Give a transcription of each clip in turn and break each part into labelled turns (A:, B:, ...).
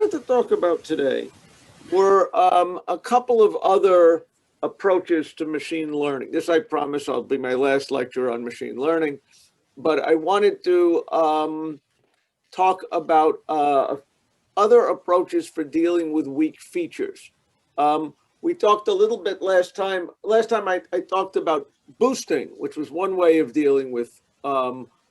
A: wanted to talk about today were a couple of other approaches to machine learning. This, I promise, will be my last lecture on machine learning, but I wanted to talk about other approaches for dealing with weak features. We talked a little bit last time. Last time I talked about boosting, which was one way of dealing with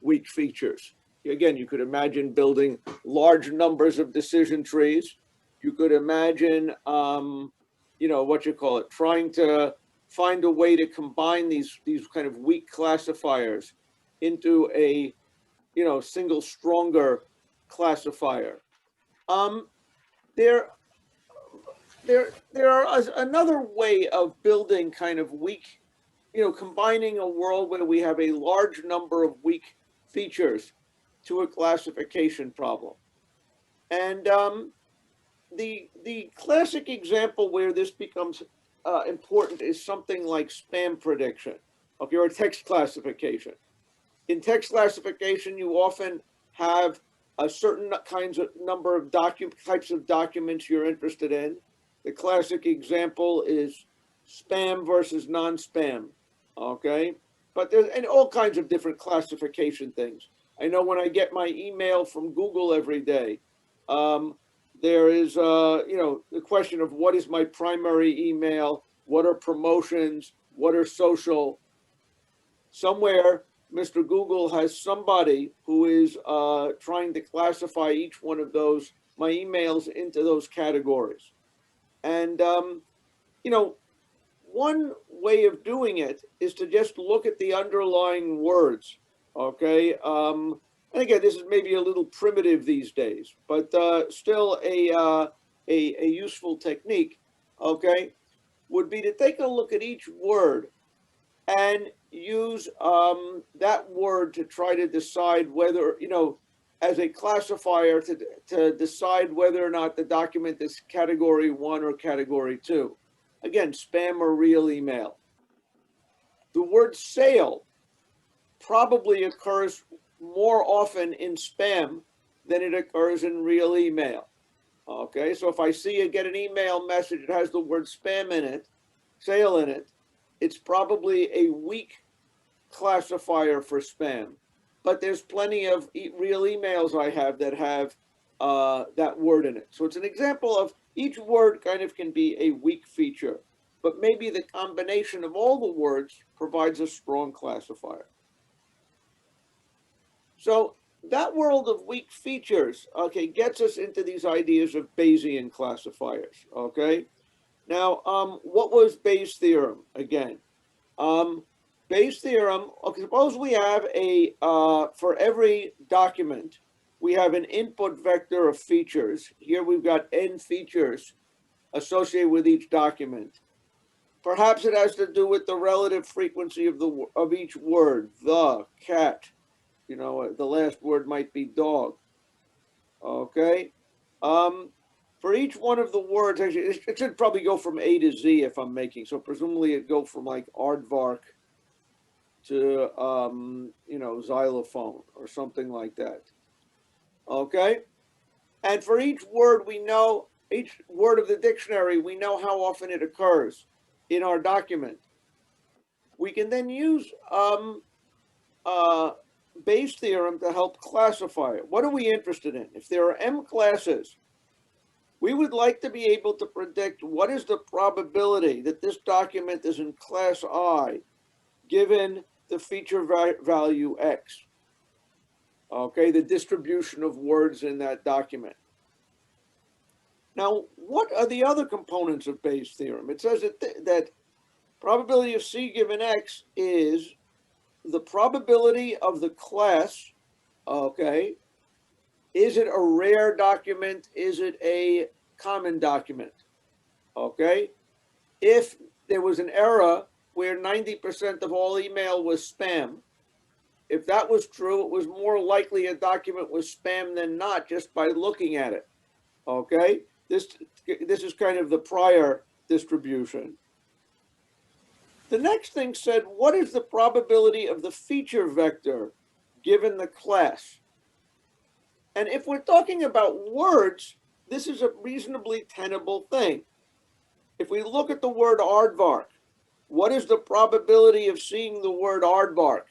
A: weak features. Again, you could imagine building large numbers of decision trees. You could imagine, what you call it, trying to find a way to combine these kind of weak classifiers into a, single stronger classifier. Um, there, there are another way of building kind of weak, combining a world where we have a large number of weak features to a classification problem. And the classic example where this becomes important is something like spam prediction, okay, or text classification. In text classification, you often have a certain kinds of number of types of documents you're interested in. The classic example is spam versus non-spam, okay? But there's and all kinds of different classification things. I know when I get my email from Google every day, there is, the question of what is my primary email, what are promotions, what are social. Somewhere, Mr. Google has somebody who is trying to classify each one of those, my emails, into those categories. And, one way of doing it is to just look at the underlying words, okay? And again, this is maybe a little primitive these days, but still a useful technique, okay, would be to take a look at each word and use that word to try to decide whether, as a classifier to decide whether or not the document is category 1 or category 2. Again, spam or real email. The word sale probably occurs more often in spam than it occurs in real email. Okay, so if I get an email message that has the word spam in it, sale in it, it's probably a weak classifier for spam. But there's plenty of real emails I have that have that word in it. So it's an example of each word kind of can be a weak feature, but maybe the combination of all the words provides a strong classifier. So that world of weak features, okay, gets us into these ideas of Bayesian classifiers, okay? Now, what was Bayes' theorem again? Bayes' theorem, okay, suppose we have for every document, we have an input vector of features. Here we've got n features associated with each document. Perhaps it has to do with the relative frequency of each word, the, cat, the last word might be dog, okay? For each one of the words, actually, it should probably go from A to Z if I'm making, so presumably it'd go from like aardvark to, xylophone or something like that, okay? And for each word each word of the dictionary, we know how often it occurs in our document. We can then use Bayes' theorem to help classify it. What are we interested in? If there are m classes, we would like to be able to predict what is the probability that this document is in class I, given the feature value x, okay, the distribution of words in that document. Now, what are the other components of Bayes' theorem? It says that probability of C given x is the probability of the class, okay, is it a rare document? Is it a common document? Okay. If there was an era where 90% of all email was spam, if that was true, it was more likely a document was spam than not just by looking at it. Okay. This is kind of the prior distribution. The next thing said, what is the probability of the feature vector given the class? And if we're talking about words, this is a reasonably tenable thing. If we look at the word aardvark, what is the probability of seeing the word aardvark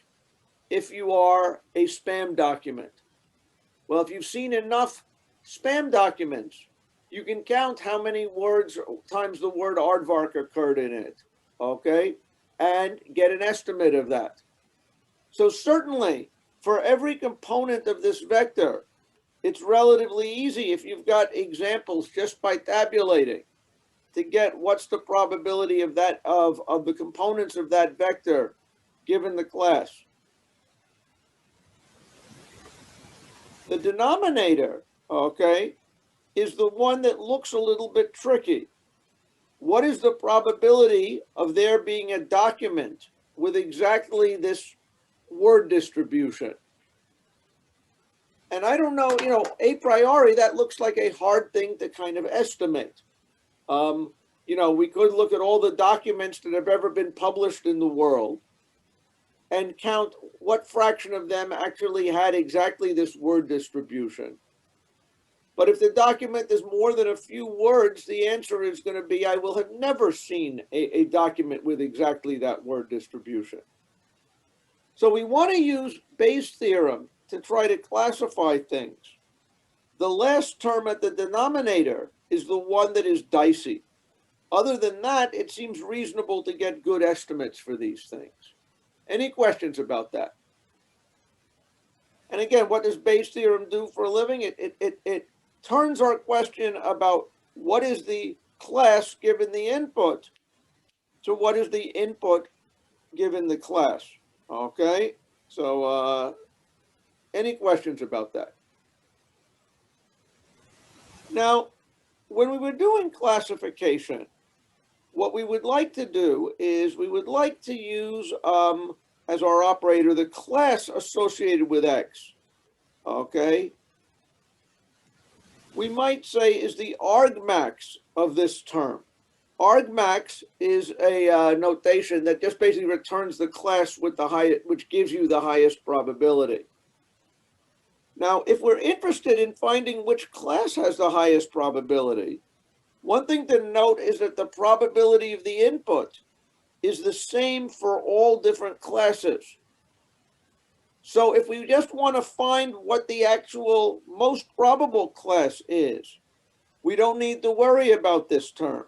A: if you are a spam document? Well, if you've seen enough spam documents, you can count how many times the word aardvark occurred in it, okay, and get an estimate of that. So certainly, for every component of this vector, it's relatively easy if you've got examples just by tabulating to get what's the probability of that of the components of that vector given the class. The denominator, okay, is the one that looks a little bit tricky. What is the probability of there being a document with exactly this word distribution? And I don't know, a priori, that looks like a hard thing to kind of estimate. We could look at all the documents that have ever been published in the world and count what fraction of them actually had exactly this word distribution. But if the document is more than a few words, the answer is going to be, I will have never seen a document with exactly that word distribution. So we want to use Bayes' theorem to try to classify things. The last term at the denominator is the one that is dicey. Other than that, it seems reasonable to get good estimates for these things. Any questions about that? And again, what does Bayes' theorem do for a living? It turns our question about what is the class given the input to what is the input given the class. Okay, so any questions about that? Now, when we were doing classification, what we would like to do is we would like to use as our operator the class associated with X. Okay, we might say is the argmax of this term. Argmax is a notation that just basically returns the class with the highest, which gives you the highest probability. Now, if we're interested in finding which class has the highest probability, one thing to note is that the probability of the input is the same for all different classes. So if we just want to find what the actual most probable class is, we don't need to worry about this term.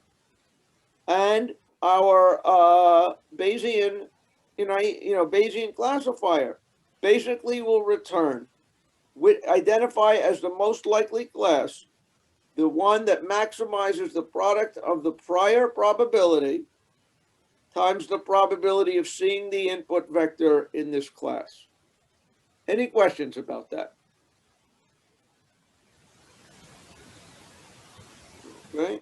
A: And our Bayesian, Bayesian classifier basically will return, identify as the most likely class, the one that maximizes the product of the prior probability times the probability of seeing the input vector in this class. Any questions about that? Okay.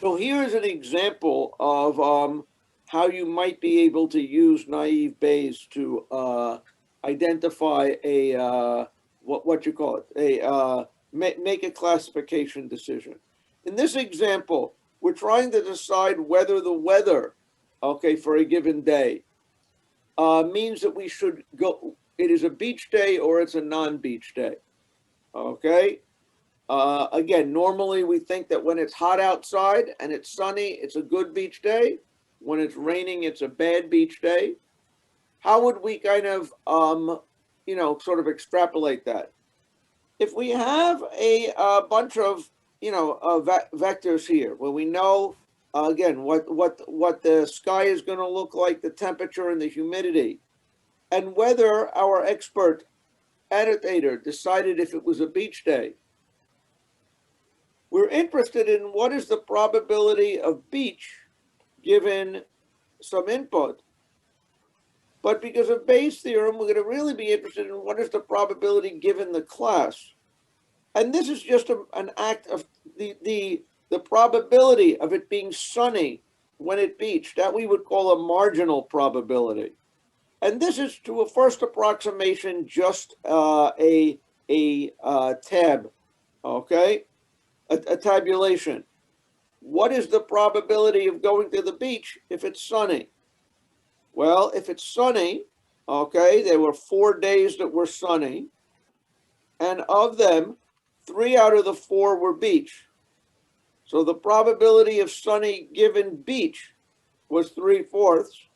A: So here's an example of how you might be able to use naive Bayes to identify a what you call it, make a classification decision. In this example, we're trying to decide whether the weather, okay, for a given day means that we should go, it is a beach day or it's a non-beach day, okay? Again, normally we think that when it's hot outside and it's sunny, it's a good beach day. When it's raining, it's a bad beach day. How would we kind of, sort of extrapolate that? If we have a bunch of, vectors here, where we know, again, what the sky is going to look like, the temperature and the humidity, and whether our expert annotator decided if it was a beach day, we're interested in what is the probability of beach given some input. But because of Bayes' theorem, we're going to really be interested in what is the probability given the class. And this is just an act of the probability of it being sunny when it beached. That we would call a marginal probability. And this is, to a first approximation, just a tab, okay? A tabulation. What is the probability of going to the beach if it's sunny? Well, if it's sunny, okay, there were 4 days that were sunny, and of them, 3 out of the 4 were beach. So the probability of Sunny given beach was 3/4.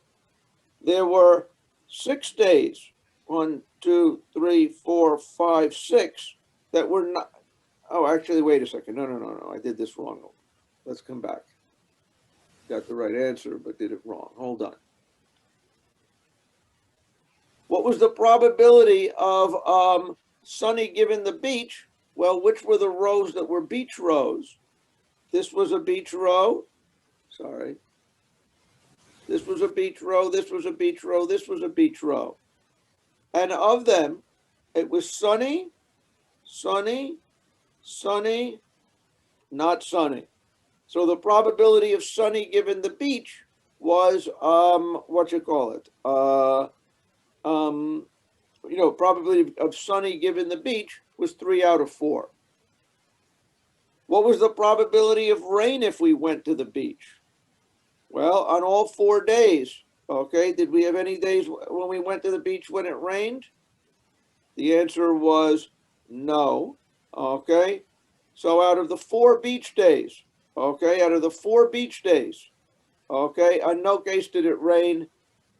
A: There were 6 days, 1, 2, 3, 4, 5, 6, that were not. Oh, actually, wait a second. No. I did this wrong. Let's come back. Got the right answer, but did it wrong. Hold on. What was the probability of Sunny given the beach? Well, which were the rows that were beach rows? This was a beach row. Sorry. This was a beach row. This was a beach row. This was a beach row. And of them, it was Sunny, Sunny, Sunny, not Sunny. So the probability of Sunny given the beach was probability of Sunny given the beach was 3 out of 4. What was the probability of rain if we went to the beach? Well, on all 4 days, okay, did we have any days when we went to the beach when it rained? The answer was no, okay? So out of the 4 beach days, okay, okay, on no case did it rain,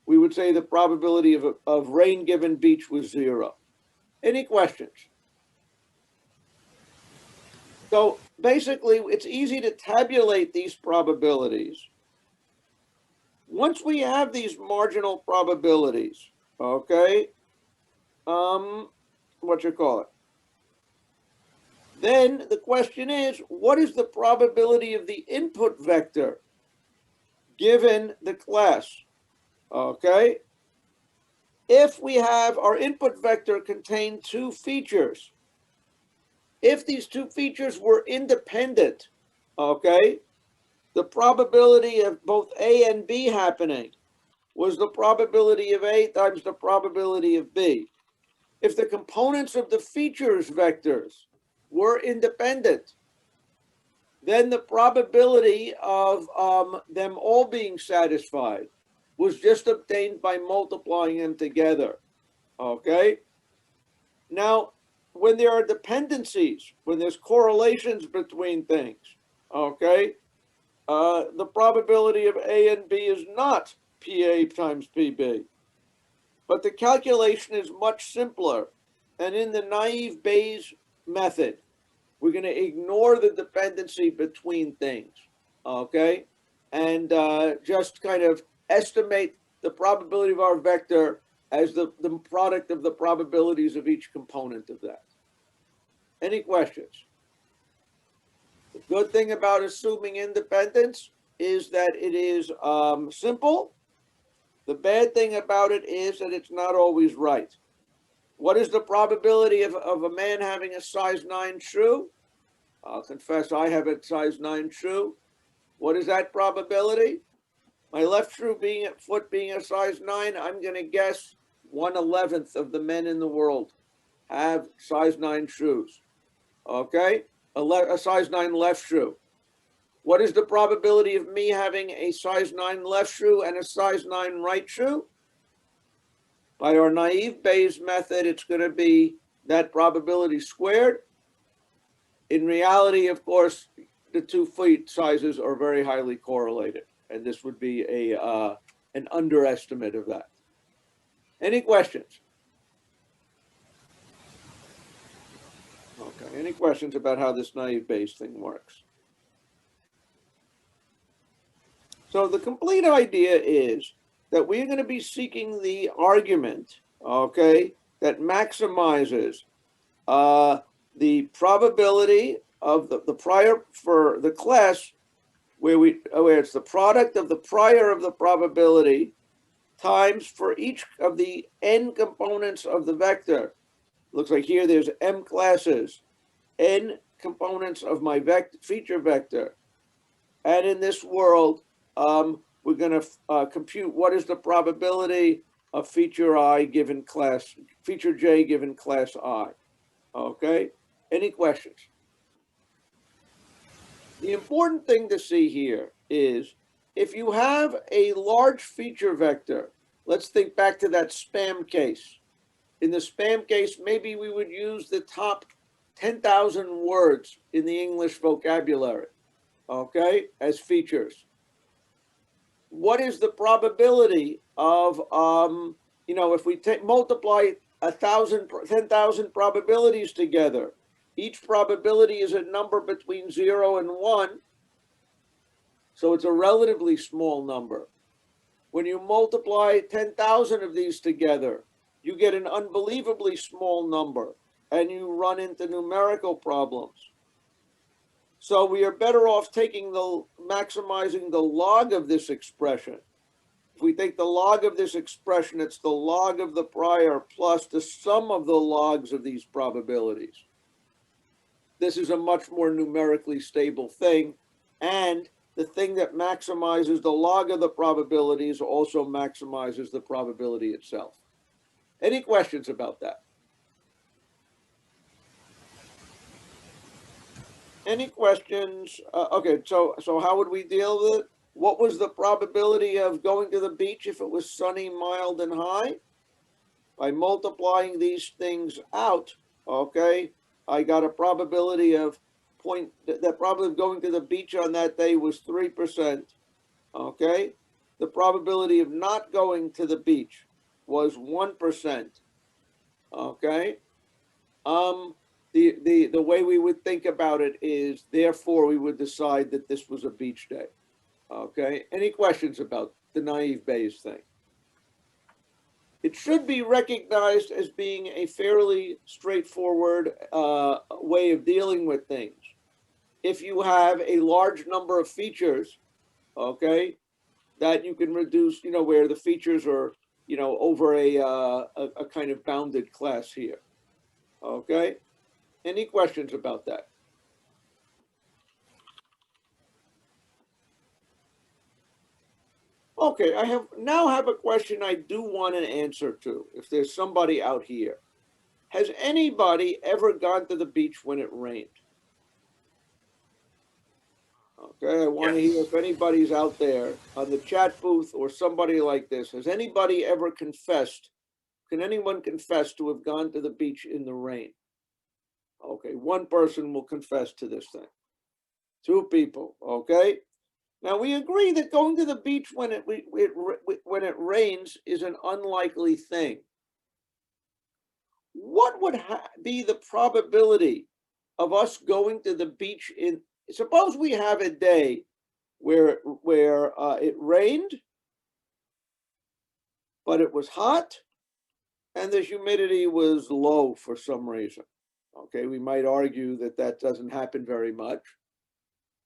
A: we would say the probability of rain given beach was 0. Any questions? So basically, it's easy to tabulate these probabilities. Once we have these marginal probabilities, okay, then the question is, what is the probability of the input vector given the class? Okay, if we have our input vector contain 2 features, if these 2 features were independent, okay, the probability of both A and B happening was the probability of A times the probability of B. If the components of the features vectors were independent, then the probability of them all being satisfied was just obtained by multiplying them together, okay? Now, when there are dependencies, when there's correlations between things, okay, the probability of A and B is not PA times PB. But the calculation is much simpler. And in the naive Bayes method, we're going to ignore the dependency between things, okay? And just kind of estimate the probability of our vector as the product of the probabilities of each component of that. Any questions? The good thing about assuming independence is that it is simple. The bad thing about it is that it's not always right. What is the probability of a man having a size 9 shoe? I'll confess I have a size 9 shoe. What is that probability? My left foot being a size 9, I'm going to guess 1/11 of the men in the world have size 9 shoes. Okay? A size 9 left shoe. What is the probability of me having a size 9 left shoe and a size 9 right shoe? By our naive Bayes method, it's going to be that probability squared. In reality, of course, the 2 feet sizes are very highly correlated, and this would be an underestimate of that. Any questions? Okay, any questions about how this naive Bayes thing works? So the complete idea is that we're going to be seeking the argument, okay, that maximizes the probability of the prior for the class where it's the product of the prior of the probability times for each of the n components of the vector. Looks like here there's m classes, n components of my feature vector. And in this world, we're going to compute what is the probability of feature I given class, feature J given class I. Okay, any questions? The important thing to see here is if you have a large feature vector, let's think back to that spam case. In the spam case, maybe we would use the top 10,000 words in the English vocabulary, okay, as features. What is the probability of, if we multiply 10,000 probabilities together, each probability is a number between 0 and 1, so it's a relatively small number. When you multiply 10,000 of these together, you get an unbelievably small number, and you run into numerical problems. So we are better off maximizing the log of this expression. If we take the log of this expression, it's the log of the prior plus the sum of the logs of these probabilities. This is a much more numerically stable thing, and the thing that maximizes the log of the probabilities also maximizes the probability itself. Any questions about that? Any questions? Okay, so how would we deal with it? What was the probability of going to the beach if it was sunny, mild, and high? By multiplying these things out, okay, I got a probability of that probability of going to the beach on that day was 3%, okay? The probability of not going to the beach was 1%, okay? The way we would think about it is, therefore, we would decide that this was a beach day. Okay, any questions about the naive Bayes thing? It should be recognized as being a fairly straightforward way of dealing with things. If you have a large number of features, okay, that you can reduce, where the features are, over a kind of bounded class here. Okay, any questions about that? Okay, I now have a question I do want an answer to, if there's somebody out here. Has anybody ever gone to the beach when it rained? Okay, I want to hear if anybody's out there on the chat booth or somebody like this. Has anybody ever confessed? Can anyone confess to have gone to the beach in the rain? Okay, one person will confess to this thing. Two people, okay? Now, we agree that going to the beach when it rains is an unlikely thing. What would be the probability of us going to the beach suppose we have a day where it rained, but it was hot, and the humidity was low for some reason. Okay, we might argue that that doesn't happen very much.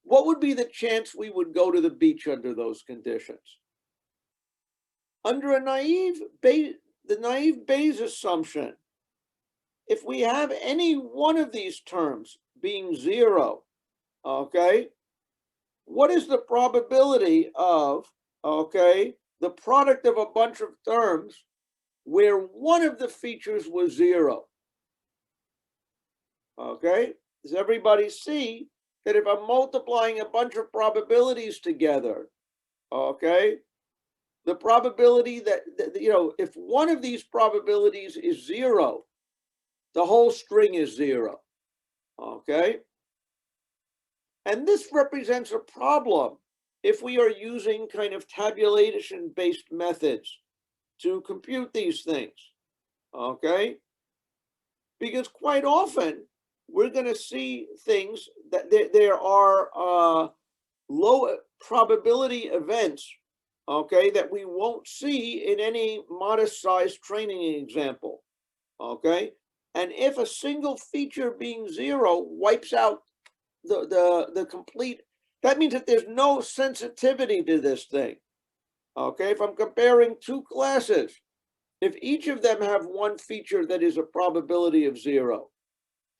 A: What would be the chance we would go to the beach under those conditions? Under the naive Bayes assumption, if we have any one of these terms being 0, okay, what is the probability of, okay, the product of a bunch of terms where one of the features was 0? Okay, does everybody see that if I'm multiplying a bunch of probabilities together, okay, the probability that, if one of these probabilities is 0, the whole string is 0, okay? And this represents a problem if we are using kind of tabulation-based methods to compute these things, okay? Because quite often, we're going to see things that there are low probability events, okay, that we won't see in any modest-sized training example, okay? And if a single feature being 0 wipes out the complete, that means that there's no sensitivity to this thing, okay? If I'm comparing two classes, if each of them have one feature that is a probability of 0,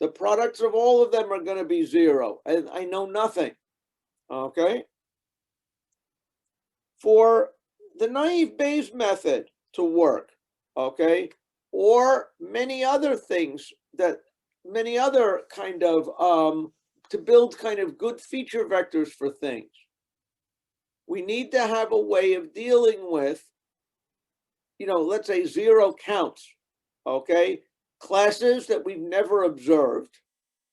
A: the products of all of them are going to be 0, and I know nothing, okay? For the naive Bayes method to work, okay, or many other things many other kind of, to build kind of good feature vectors for things, we need to have a way of dealing with, let's say 0 counts, okay? Classes that we've never observed,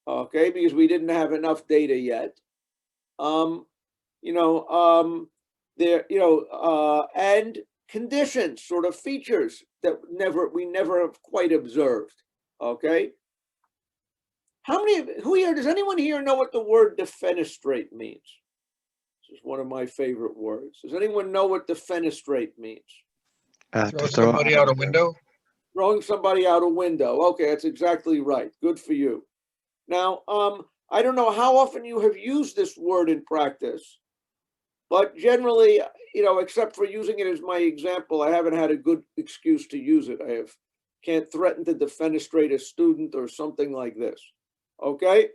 A: okay, because we didn't have enough data yet. You know, and conditions, sort of features that we never have quite observed. Okay. Who here, does anyone here know what the word defenestrate means? This is one of my favorite words. Does anyone know what defenestrate means?
B: Throw somebody out a window?
A: Throwing somebody out a window. Okay, that's exactly right. Good for you. Now, I don't know how often you have used this word in practice, but generally, you know, except for using it as my example, I haven't had a good excuse to use it. Can't threaten to defenestrate a student or something like this. Okay,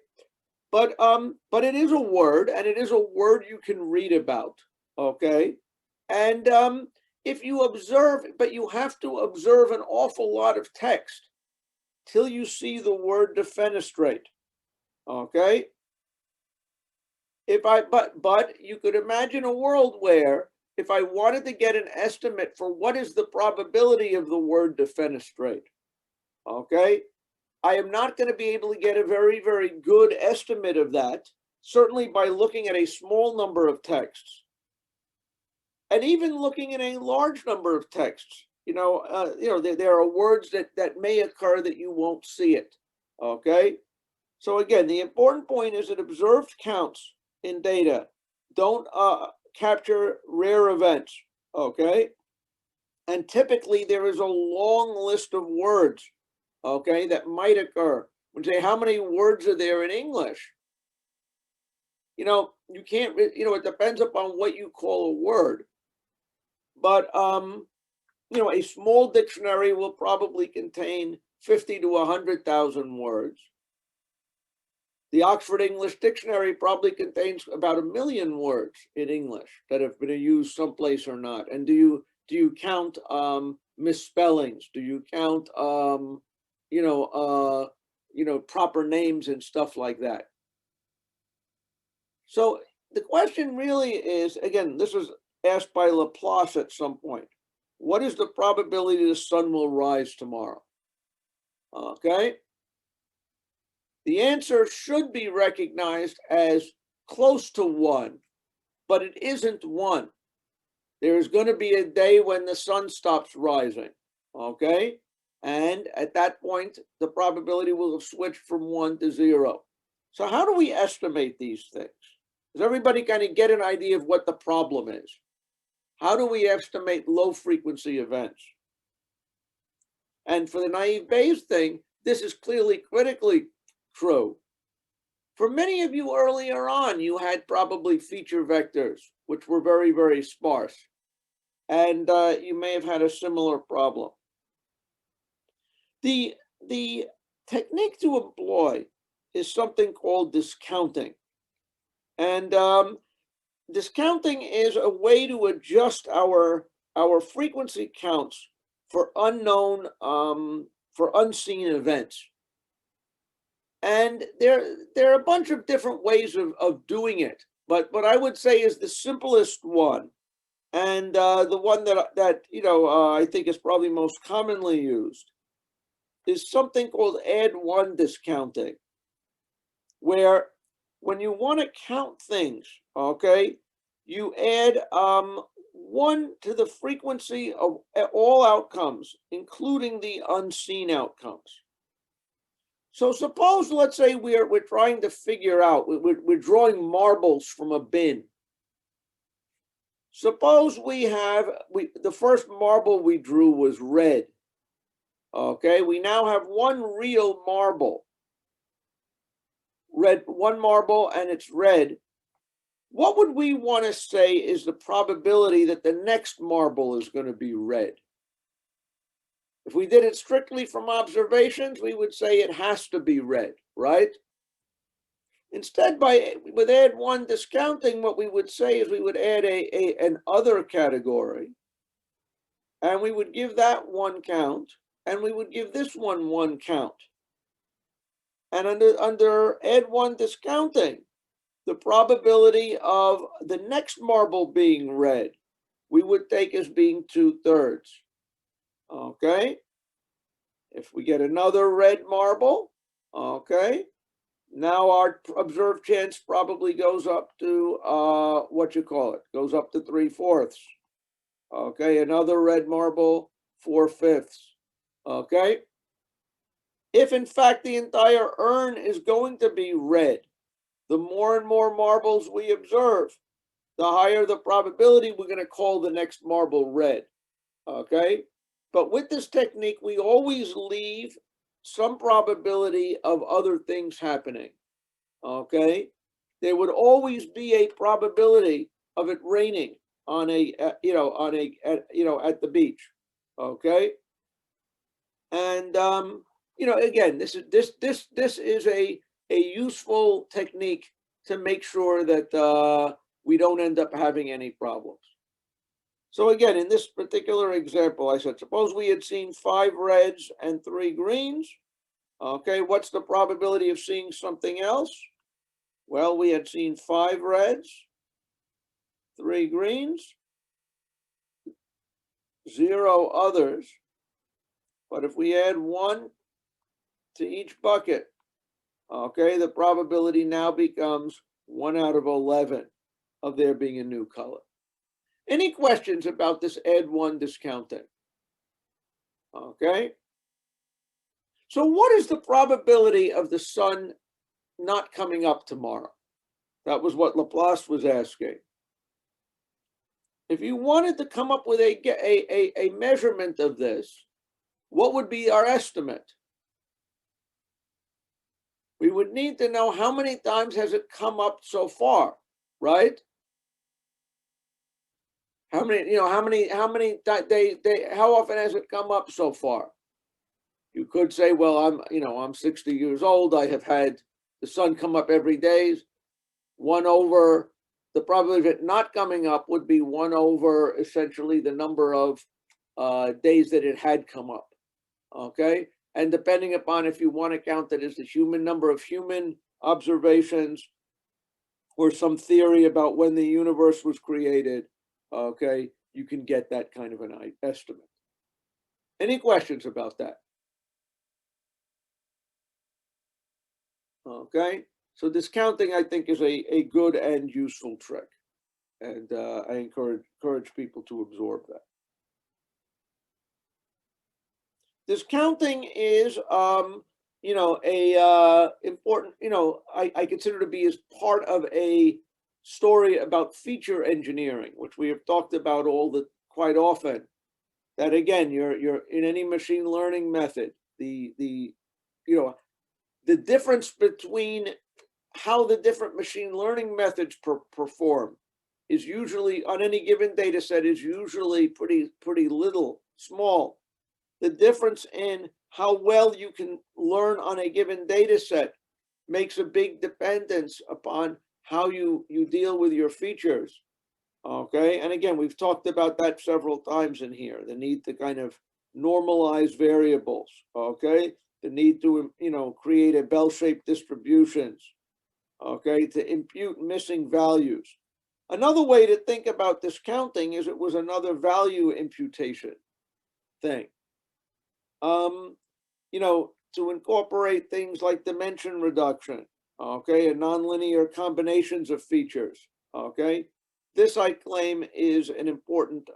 A: but it is a word, and it is a word you can read about. Okay, and if you observe, but you have to observe an awful lot of text till you see the word defenestrate. Okay. But you could imagine a world where if I wanted to get an estimate for what is the probability of the word defenestrate, okay, I am not going to be able to get a very, very good estimate of that, certainly by looking at a small number of texts. And even looking at a large number of texts, there are words that may occur that you won't see it, okay? So again, the important point is that observed counts in data don't capture rare events, okay? And typically there is a long list of words, okay, that might occur. When you say, how many words are there in English? You know, you can't, it depends upon what you call a word. But, a small dictionary will probably contain 50 to 100,000 words. The Oxford English Dictionary probably contains about 1 million words in English that have been used someplace or not. And do you count misspellings? Do you count proper names and stuff like that? So the question really is, again, this was asked by Laplace at some point. What is the probability the sun will rise tomorrow? Okay. The answer should be recognized as close to 1, but it isn't 1. There is going to be a day when the sun stops rising, okay? And at that point, the probability will have switched from 1 to 0. So how do we estimate these things? Does everybody kind of get an idea of what the problem is? How do we estimate low frequency events? And for the naive Bayes thing, this is clearly critically true. For many of you earlier on, you had probably feature vectors, which were very, very sparse. And you may have had a similar problem. The technique to employ is something called discounting. And discounting is a way to adjust our frequency counts for unseen events. And there are a bunch of different ways of doing it, but what I would say is the simplest one, and the one that I think is probably most commonly used, is something called add-1 discounting, where when you want to count things, okay, you add 1 to the frequency of all outcomes, including the unseen outcomes. So suppose, let's say we're trying to figure out, we're drawing marbles from a bin. Suppose the first marble we drew was red. Okay, we now have 1 real marble. Red, 1 marble, and it's red. What would we want to say is the probability that the next marble is going to be red? If we did it strictly from observations, we would say it has to be red, right? Instead, with add-1 discounting, what we would say is we would add an other category, and we would give that 1 count, and we would give this one 1 count. And under add-1 discounting, the probability of the next marble being red, we would take as being 2/3. Okay. If we get another red marble, okay, Now our observed chance probably goes up to, goes up to 3/4. Okay, another red marble, 4/5. Okay. If in fact the entire urn is going to be red, the more and more marbles we observe, the higher the probability we're going to call the next marble red. Okay. But with this technique, we always leave some probability of other things happening. Okay. There would always be a probability of it raining on at the beach. Okay. And, again, this is a useful technique to make sure that we don't end up having any problems. So again, in this particular example, I said, suppose we had seen 5 reds and 3 greens. Okay, what's the probability of seeing something else? Well, we had seen 5 reds, 3 greens, 0 others. But if we add 1 to each bucket, okay, the probability now becomes 1 out of 11 of there being a new color. Any questions about this add 1 discounting? Okay. So what is the probability of the sun not coming up tomorrow? That was what Laplace was asking. If you wanted to come up with a measurement of this, what would be our estimate? We would need to know how many times has it come up so far, right? How many, how often has it come up so far? You could say, well, I'm 60 years old. I have had the sun come up every day. 1 over the probability of it not coming up would be 1 over essentially the number of days that it had come up. Okay. And depending upon if you want to count it as the human number of human observations or some theory about when the universe was created, okay, you can get that kind of an estimate. Any questions about that? Okay, so discounting, I think, is a good and useful trick, and I encourage people to absorb that. Discounting is, important, I consider to be as part of a story about feature engineering, which we have talked about quite often. That again, you're in any machine learning method, the difference between how the different machine learning methods perform is usually on any given data set is usually pretty little, small. The difference in how well you can learn on a given data set makes a big dependence upon how you deal with your features. Okay, and again, we've talked about that several times in here, the need to kind of normalize variables, okay, the need to, create a bell-shaped distributions, okay, to impute missing values. Another way to think about discounting is it was another value imputation thing. To incorporate things like dimension reduction, okay, and nonlinear combinations of features, okay. This, I claim, is an important,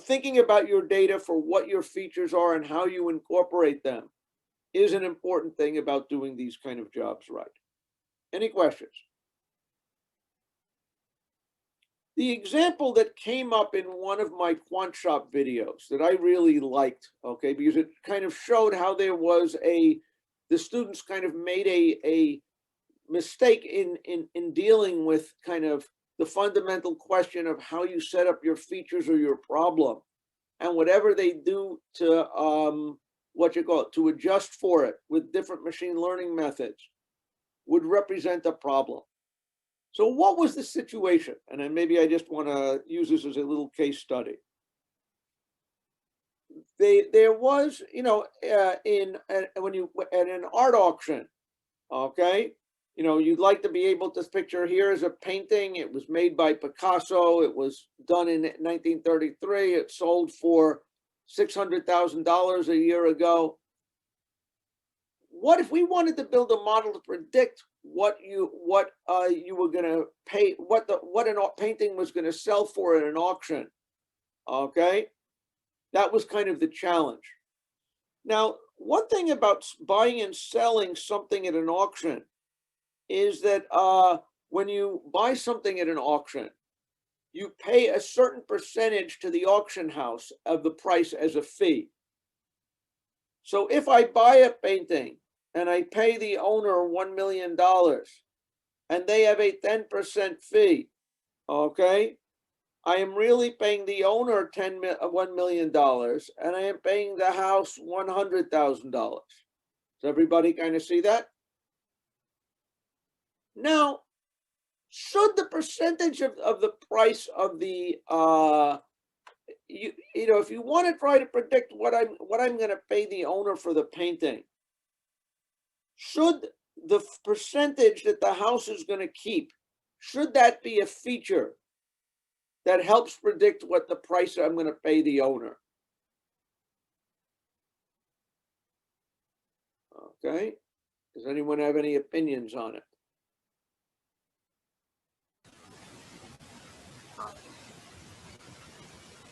A: thinking about your data for what your features are and how you incorporate them is an important thing about doing these kind of jobs right. Any questions? The example that came up in one of my quant shop videos that I really liked, okay, because it kind of showed how there was the students kind of made a mistake in dealing with kind of the fundamental question of how you set up your features or your problem, and whatever they do to to adjust for it with different machine learning methods would represent a problem. So what was the situation? And then maybe I just want to use this as a little case study. There was, at an art auction, okay, you'd like to be able to picture here is a painting. It was made by Picasso. It was done in 1933. It sold for $600,000 a year ago. what if we wanted to build a model to predict what you were going to pay, what a painting was going to sell for at an auction? Okay, that was kind of the challenge. Now, one thing about buying and selling something at an auction is that when you buy something at an auction, you pay a certain percentage to the auction house of the price as a fee. So if I buy a painting and I pay the owner $1 million and they have a 10% fee, okay, I am really paying the owner $1 million and I am paying the house $100,000. Does everybody kind of see that? Now, should the percentage of the price of the you know, if you want to try to predict what I'm going to pay the owner for the painting, should the percentage that the house is going to keep, should that be a feature that helps predict what the price I'm going to pay the owner? Okay. Does anyone have any opinions on it?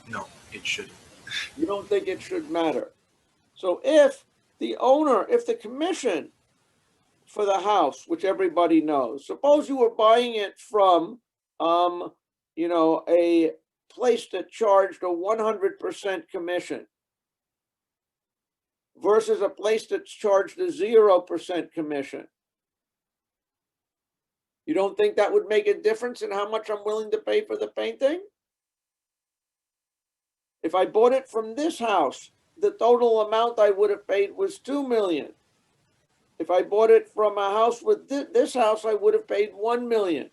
B: No, it shouldn't.
A: You don't think it should matter? So if the commission for the house, which everybody knows, suppose you were buying it from, you know, a place that charged a 100% commission versus a place that's charged a 0% commission. You don't think that would make a difference in how much I'm willing to pay for the painting? If I bought it from this house, the total amount I would have paid was $2 million. If I bought it from a house with this house, I would have paid $1 million.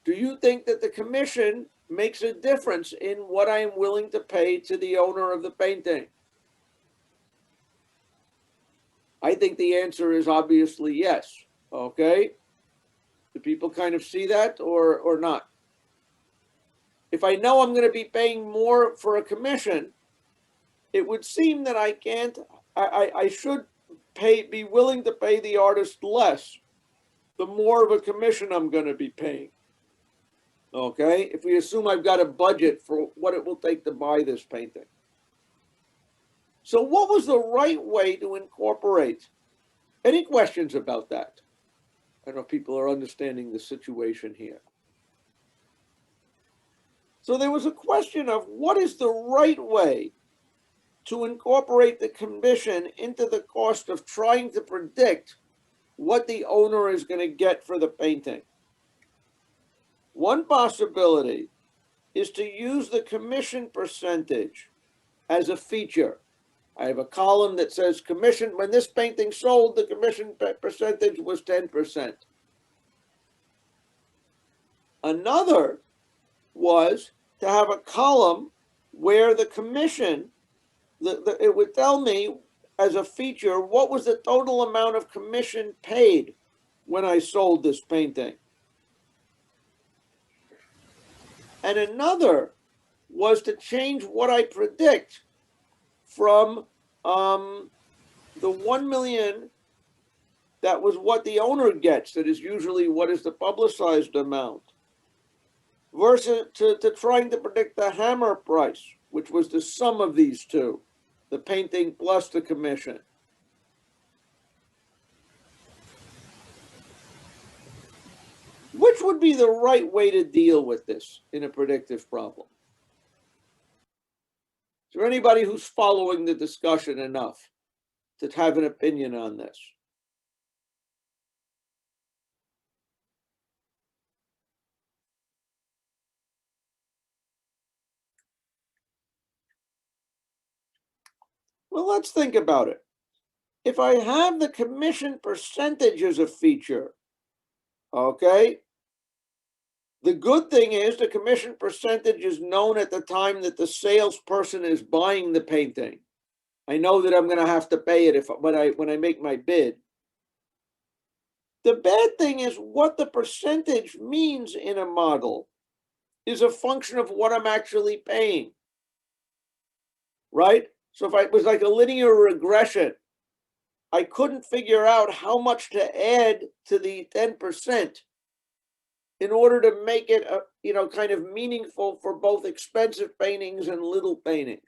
A: Do you think that the commission makes a difference in what I am willing to pay to the owner of the painting? I think the answer is obviously yes. Okay? Do people kind of see that or not? If I know I'm going to be paying more for a commission, it would seem that I should be willing to pay the artist less, the more of a commission I'm going to be paying. Okay, if we assume I've got a budget for what it will take to buy this painting. So what was the right way to incorporate? Any questions about that? I don't know if people are understanding the situation here. So there was a question of what is the right way to incorporate the commission into the cost of trying to predict what the owner is going to get for the painting. One possibility is to use the commission percentage as a feature. I have a column that says commission, when this painting sold, the commission percentage was 10%. Another was to have a column where the commission, it would tell me as a feature what was the total amount of commission paid when I sold this painting. And another was to change what I predict from the 1 million, that was what the owner gets, that is usually what is the publicized amount, versus to trying to predict the hammer price, which was the sum of these two, the painting plus the commission. Which would be the right way to deal with this in a predictive problem? Is there anybody who's following the discussion enough to have an opinion on this? Well, let's think about it. If I have the commission percentage as a feature, okay, the good thing is the commission percentage is known at the time that the salesperson is buying the painting. I know that I'm going to have to pay it when I make my bid. The bad thing is what the percentage means in a model is a function of what I'm actually paying, right? So if it was like a linear regression, I couldn't figure out how much to add to the 10% in order to make it, kind of meaningful for both expensive paintings and little paintings.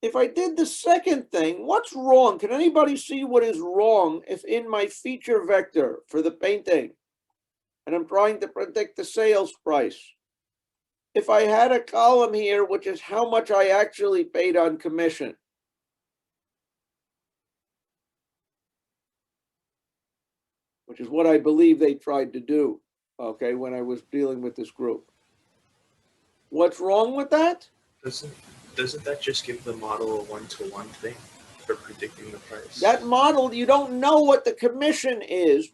A: If I did the second thing, what's wrong? Can anybody see what is wrong if in my feature vector for the painting, and I'm trying to predict the sales price, if I had a column here, which is how much I actually paid on commission? Which is what I believe they tried to do, okay, when I was dealing with this group. What's wrong with that?
C: Doesn't that just give the model a one-to-one thing for predicting the price?
A: That model, you don't know what the commission is,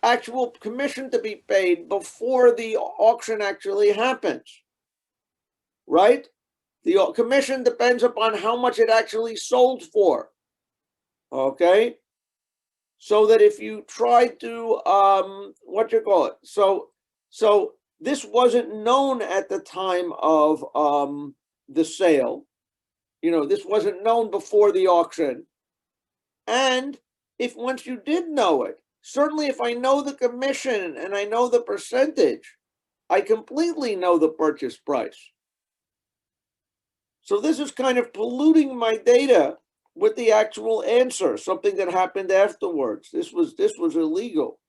A: actual commission to be paid before the auction actually happens, right? The commission depends upon how much it actually sold for, okay? So that if you try to, so this wasn't known at the time of the sale. This wasn't known before the auction. And if once you did know it, certainly if I know the commission and I know the percentage, I completely know the purchase price. So this is kind of polluting my data with the actual answer, something that happened afterwards. This was illegal.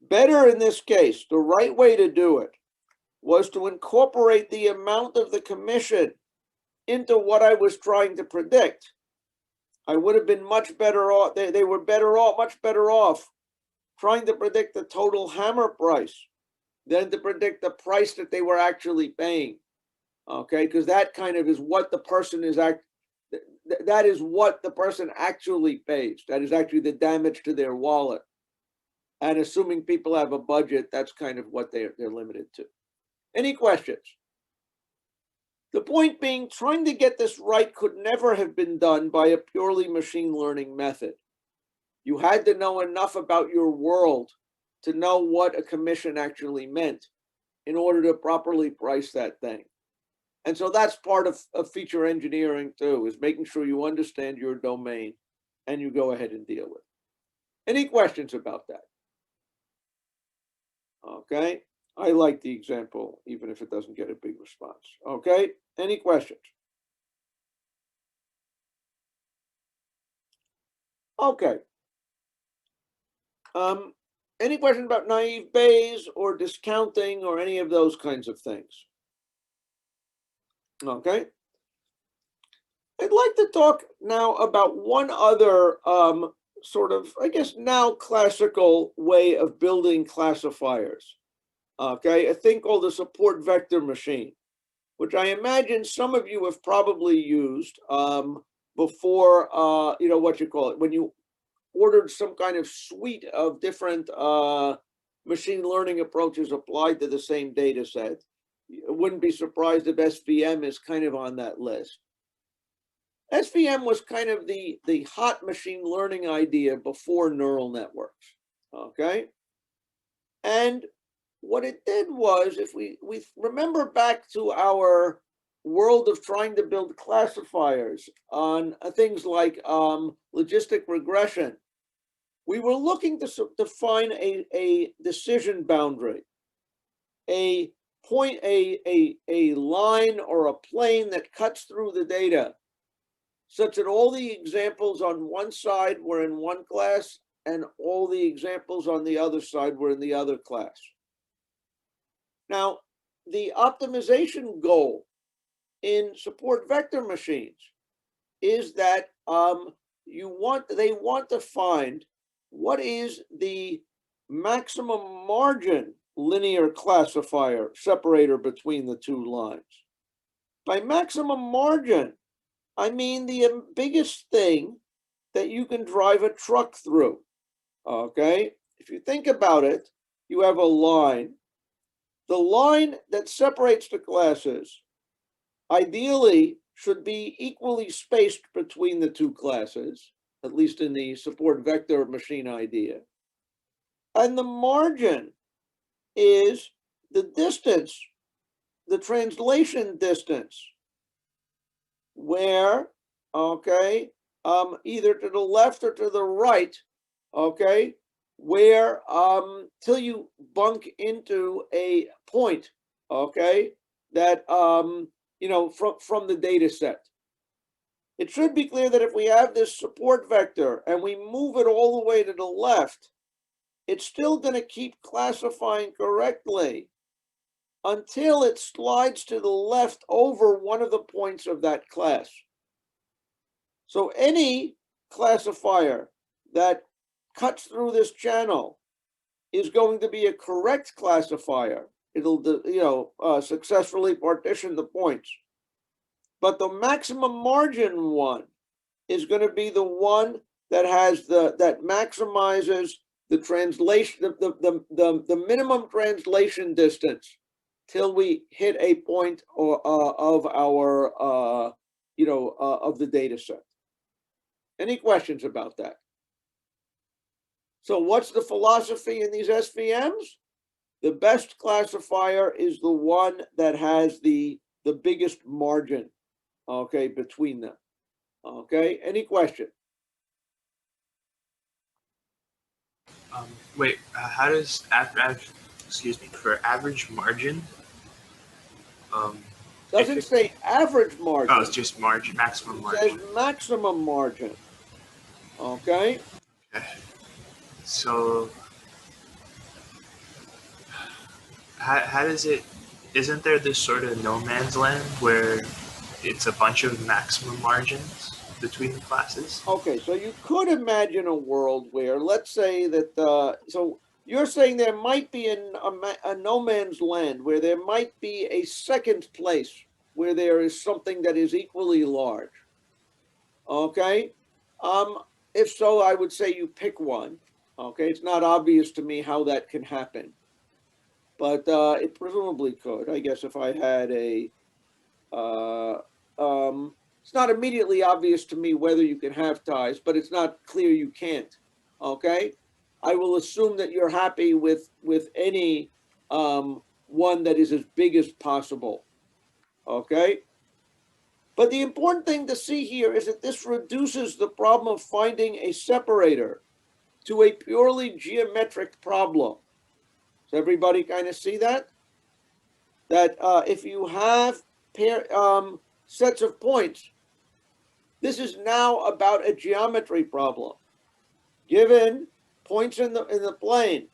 A: Better in this case, the right way to do it was to incorporate the amount of the commission into what I was trying to predict. I would have been much better off. They were much better off trying to predict the total hammer price than to predict the price that they were actually paying. Okay, because that kind of is what the person is that is what the person actually pays. That is actually the damage to their wallet. And assuming people have a budget, that's kind of what they're limited to. Any questions? The point being, trying to get this right could never have been done by a purely machine learning method. You had to know enough about your world to know what a commission actually meant in order to properly price that thing. And so that's part of feature engineering too, is making sure you understand your domain and you go ahead and deal with it. Any questions about that? Okay, I like the example, even if it doesn't get a big response. Okay, any questions? Okay. Any questions about naive Bayes or discounting or any of those kinds of things? Okay. I'd like to talk now about one other sort of, I guess, now classical way of building classifiers. Okay, a thing called the support vector machine, which I imagine some of you have probably used before, when you ordered some kind of suite of different machine learning approaches applied to the same data set. I wouldn't be surprised if SVM is kind of on that list. SVM was kind of the hot machine learning idea before neural networks, okay? And what it did was, if we remember back to our world of trying to build classifiers on things like logistic regression, we were looking to define a decision boundary, a point, a line or a plane that cuts through the data, such that all the examples on one side were in one class and all the examples on the other side were in the other class. Now, the optimization goal in support vector machines is that they want to find what is the maximum margin linear classifier separator between the two lines. By maximum margin, I mean the biggest thing that you can drive a truck through, okay? If you think about it, you have a line. The line that separates the classes ideally should be equally spaced between the two classes, at least in the support vector machine idea. And the margin is the distance, the translation distance where, okay, either to the left or to the right, okay, where till you bunk into a point, okay, that you know, from the data set. It should be clear that if we have this support vector and we move it all the way to the left, it's still going to keep classifying correctly until it slides to the left over one of the points of that class. So any classifier that cuts through this channel is going to be a correct classifier. It'll, you know, successfully partition the points. But the maximum margin one is going to be the one that has that maximizes the translation, the minimum translation distance till we hit a point of our you know, of the data set. Any questions about that? So what's the philosophy in these SVMs? The best classifier is the one that has the biggest margin, okay, between them. Okay, any question?
C: Wait, how does excuse me, for average margin?
A: Doesn't say average margin.
C: Oh, it's just margin, maximum
A: It
C: margin.
A: says maximum margin. Okay.
C: Okay. So, how does it? Isn't there this sort of no man's land where it's a bunch of maximum margins between the classes?
A: Okay, so you could imagine a world where, let's say that, so you're saying there might be a no man's land where there might be a second place where there is something that is equally large. Okay, if so, I would say you pick one. Okay, it's not obvious to me how that can happen, but it presumably could. I guess if I had a it's not immediately obvious to me whether you can have ties, but it's not clear you can't. Okay, I will assume that you're happy with any one that is as big as possible. Okay, but the important thing to see here is that this reduces the problem of finding a separator to a purely geometric problem. Does everybody kind of see that? That if you have sets of points, this is now about a geometry problem. Given points in the plane,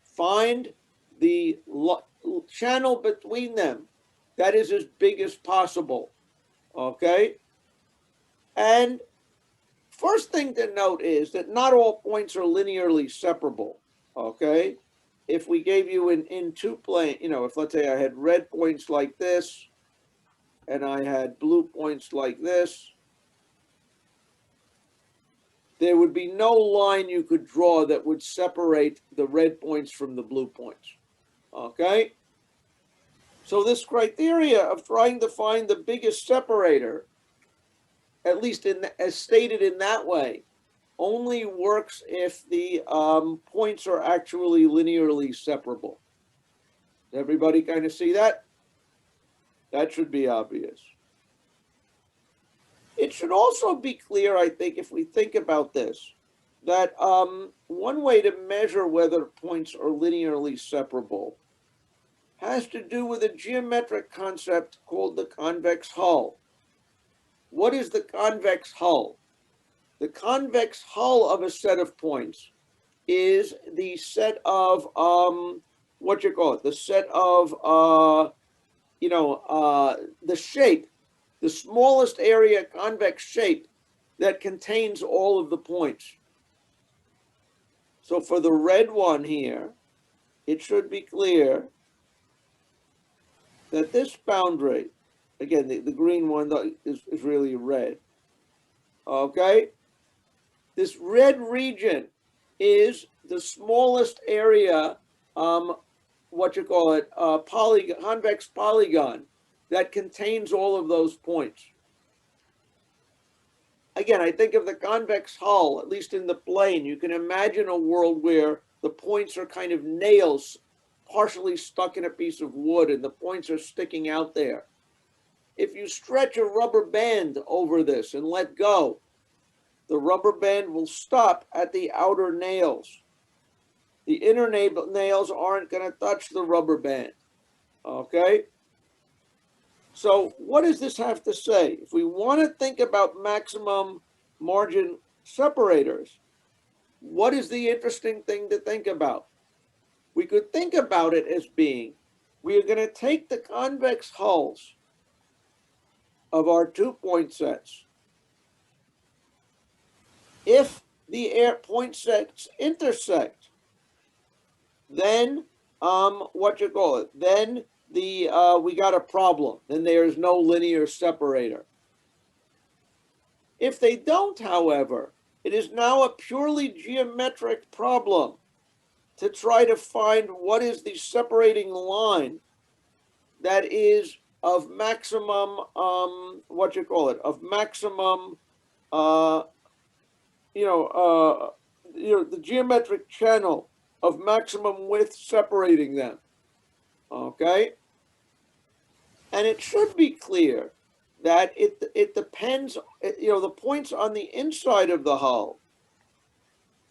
A: find the channel between them that is as big as possible. Okay? And first thing to note is that not all points are linearly separable. Okay? If we gave you in two plane, you know, if let's say I had red points like this and I had blue points like this, there would be no line you could draw that would separate the red points from the blue points. Okay? So this criteria of trying to find the biggest separator, at least as stated in that way, only works if the points are actually linearly separable. Does everybody kind of see that? That should be obvious. It should also be clear, I think, if we think about this, that one way to measure whether points are linearly separable has to do with a geometric concept called the convex hull. What is the convex hull? The convex hull of a set of points is the set of, what you call it, the set of, you know, the shape, the smallest area convex shape that contains all of the points. So for the red one here, it should be clear that this boundary, again, the green one is really red, okay? This red region is the smallest area, what you call it, convex polygon that contains all of those points. Again, I think of the convex hull, at least in the plane, you can imagine a world where the points are kind of nails partially stuck in a piece of wood and the points are sticking out there. if you stretch a rubber band over this and let go, the rubber band will stop at the outer nails. The inner nails aren't going to touch the rubber band. Okay? So what does this have to say? If we want to think about maximum margin separators, what is the interesting thing to think about? We could think about it as being, we are going to take the convex hulls of our 2-point sets. If the point sets intersect, then then we got a problem. Then there is no linear separator. If they don't, however, it is now a purely geometric problem to try to find what is the separating line that is of maximum, of maximum, the geometric channel of maximum width separating them. Okay? And it should be clear that it depends, the points on the inside of the hull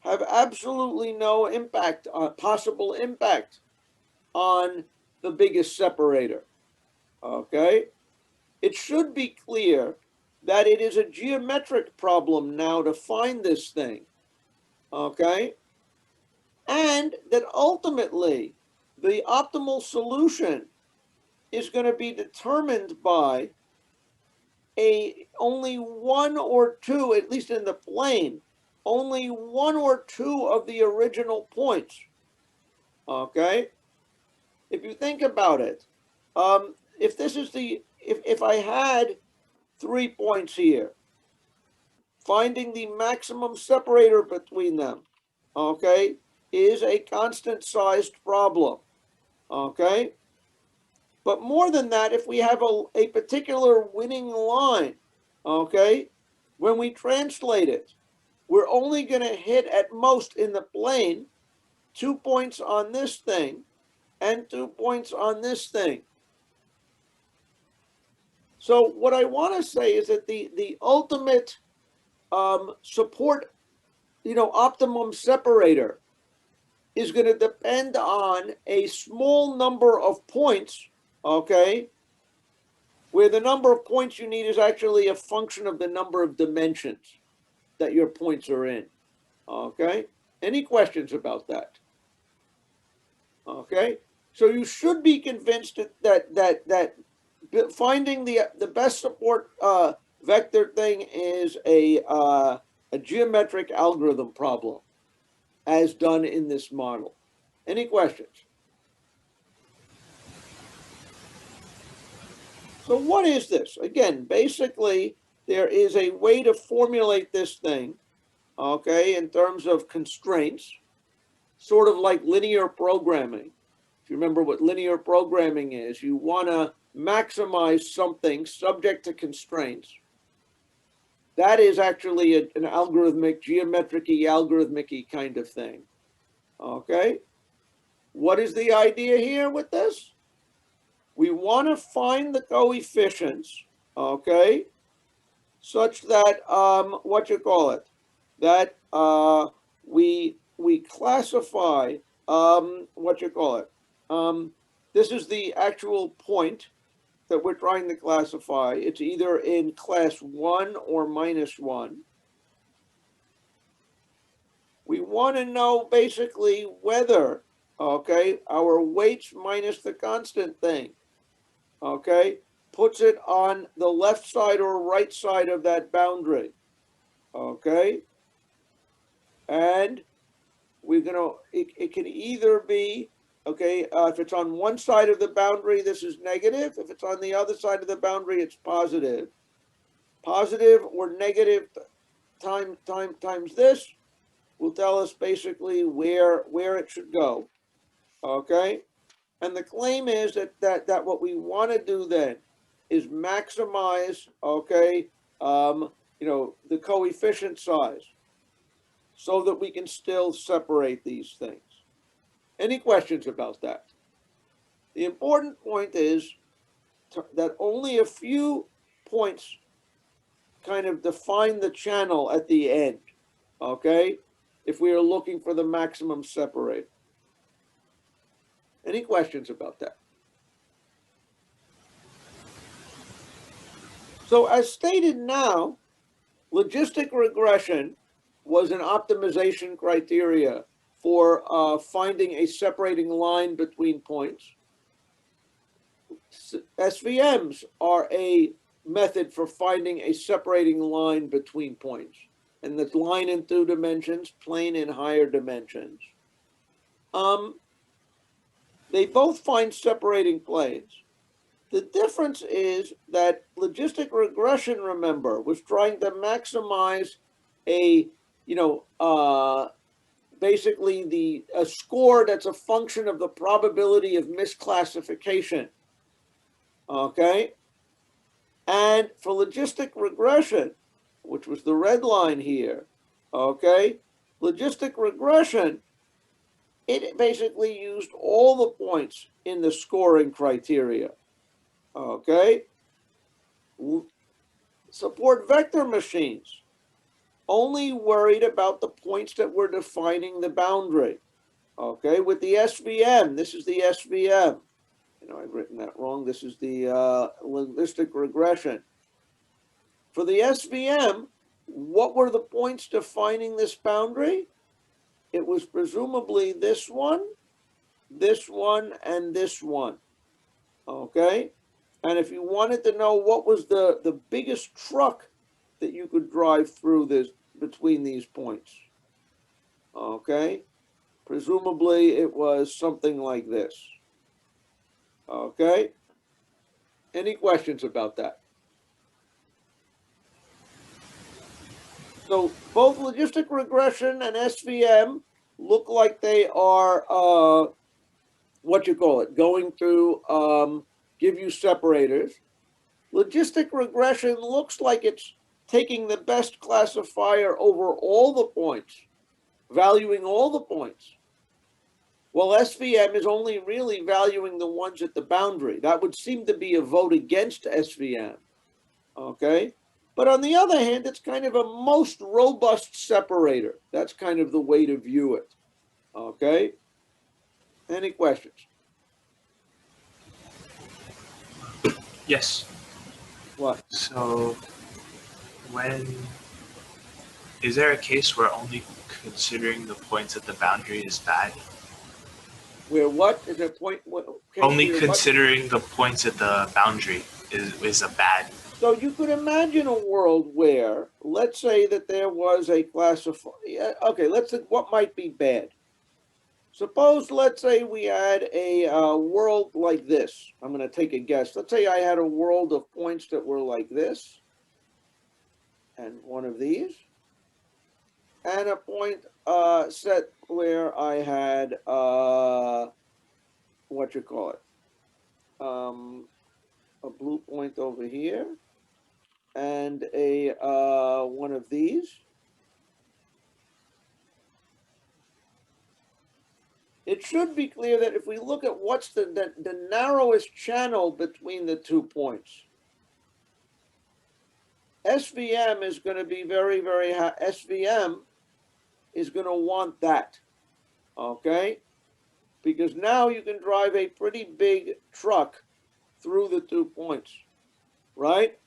A: have absolutely no impact, possible impact on the biggest separator. Okay? It should be clear that it is a geometric problem now to find this thing. Okay? And that ultimately the optimal solution is going to be determined by only one or two, at least in the plane, only one or two of the original points. Okay? If you think about it, if this is if I had 3 points here, finding the maximum separator between them, okay, is a constant sized problem. Okay? But more than that, if we have a particular winning line, okay, when we translate it, we're only going to hit at most in the plane 2 points on this thing and 2 points on this thing. So what I want to say is that the ultimate support, optimum separator is going to depend on a small number of points, okay, where the number of points you need is actually a function of the number of dimensions that your points are in. Okay? Any questions about that? Okay? So you should be convinced that finding the best support vector thing is a geometric algorithm problem, as done in this model. Any questions? So what is this? Again, basically, there is a way to formulate this thing, okay, in terms of constraints, sort of like linear programming. If you remember what linear programming is, you want to maximize something subject to constraints. That is actually an algorithmic, algorithmic kind of thing. Okay? What is the idea here with this? We want to find the coefficients, okay, such that that we classify this is the actual point that we're trying to classify. It's either in class 1 or -1. We want to know basically whether, okay, our weights minus the constant thing, okay, puts it on the left side or right side of that boundary, okay? And it can either be, okay, if it's on one side of the boundary, this is negative. If it's on the other side of the boundary, it's positive. Positive or negative times this will tell us basically where it should go, okay? And the claim is that what we want to do then is maximize, okay, the coefficient size so that we can still separate these things. Any questions about that? The important point is that only a few points kind of define the channel at the end, okay? If we are looking for the maximum separator. Any questions about that? So as stated now, logistic regression was an optimization criteria for finding a separating line between points. SVMs are a method for finding a separating line between points. And the line in 2 dimensions, plane in higher dimensions. They both find separating planes. The difference is that logistic regression, remember, was trying to maximize a, basically a score that's a function of the probability of misclassification. Okay? And for logistic regression, which was the red line here, okay, logistic regression, it basically used all the points in the scoring criteria. Okay? Support vector machines only worried about the points that were defining the boundary. Okay, with the SVM, this is the SVM. I've written that wrong. This is the logistic regression. For the SVM, what were the points defining this boundary? It was presumably this one, and this one. Okay? And if you wanted to know what was the biggest truck that you could drive through this between these points, okay, presumably it was something like this. Okay, any questions about that? So both logistic regression and SVM look like they are going to give you separators. Logistic regression looks like it's taking the best classifier over all the points, valuing all the points. Well, SVM is only really valuing the ones at the boundary. That would seem to be a vote against SVM, okay? But on the other hand, it's kind of a most robust separator. That's kind of the way to view it, okay? Any questions?
C: Yes.
A: What?
C: So is there a case where only considering the points at the boundary is bad?
A: Where what is a point?
C: Only considering the points at the boundary is a bad.
A: So you could imagine a world where, let's say that there was a classifier. Okay, let's think what might be bad. Suppose, let's say we had a world like this. I'm going to take a guess. Let's say I had a world of points that were like this, and one of these, and a point set where I had a blue point over here, and a one of these. It should be clear that if we look at what's the narrowest channel between the 2 points, SVM is going to be very, very high. SVM is going to want that, okay? Because now you can drive a pretty big truck through the 2 points, right?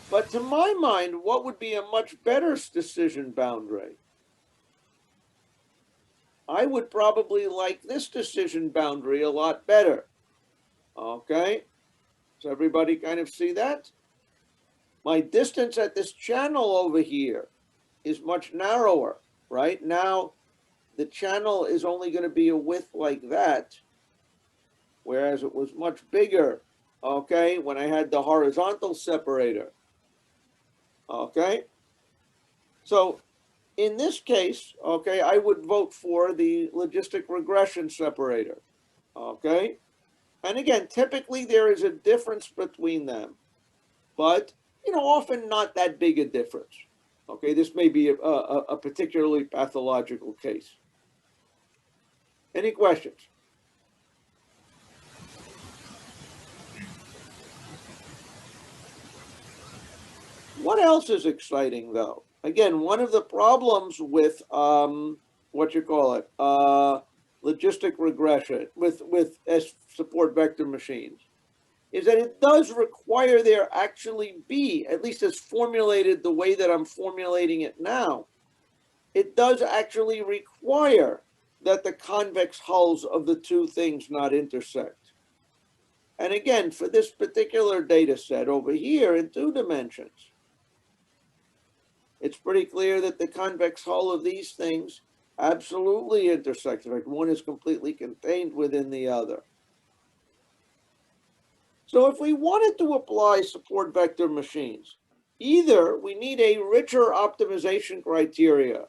A: But to my mind, what would be a much better decision boundary? I would probably like this decision boundary a lot better. Okay, does everybody kind of see that? My distance at this channel over here is much narrower, right? Now, the channel is only going to be a width like that, whereas it was much bigger, okay, when I had the horizontal separator. Okay, so in this case, okay, I would vote for the logistic regression separator, okay? And again, typically there is a difference between them, but, often not that big a difference, okay? This may be a particularly pathological case. Any questions? What else is exciting though? Again, one of the problems with logistic regression with support vector machines is that it does require there actually be, at least as formulated the way that I'm formulating it now, it does actually require that the convex hulls of the two things not intersect. And again, for this particular data set over here in 2 dimensions, it's pretty clear that the convex hull of these things absolutely intersects. In fact, one is completely contained within the other. So if we wanted to apply support vector machines, either we need a richer optimization criteria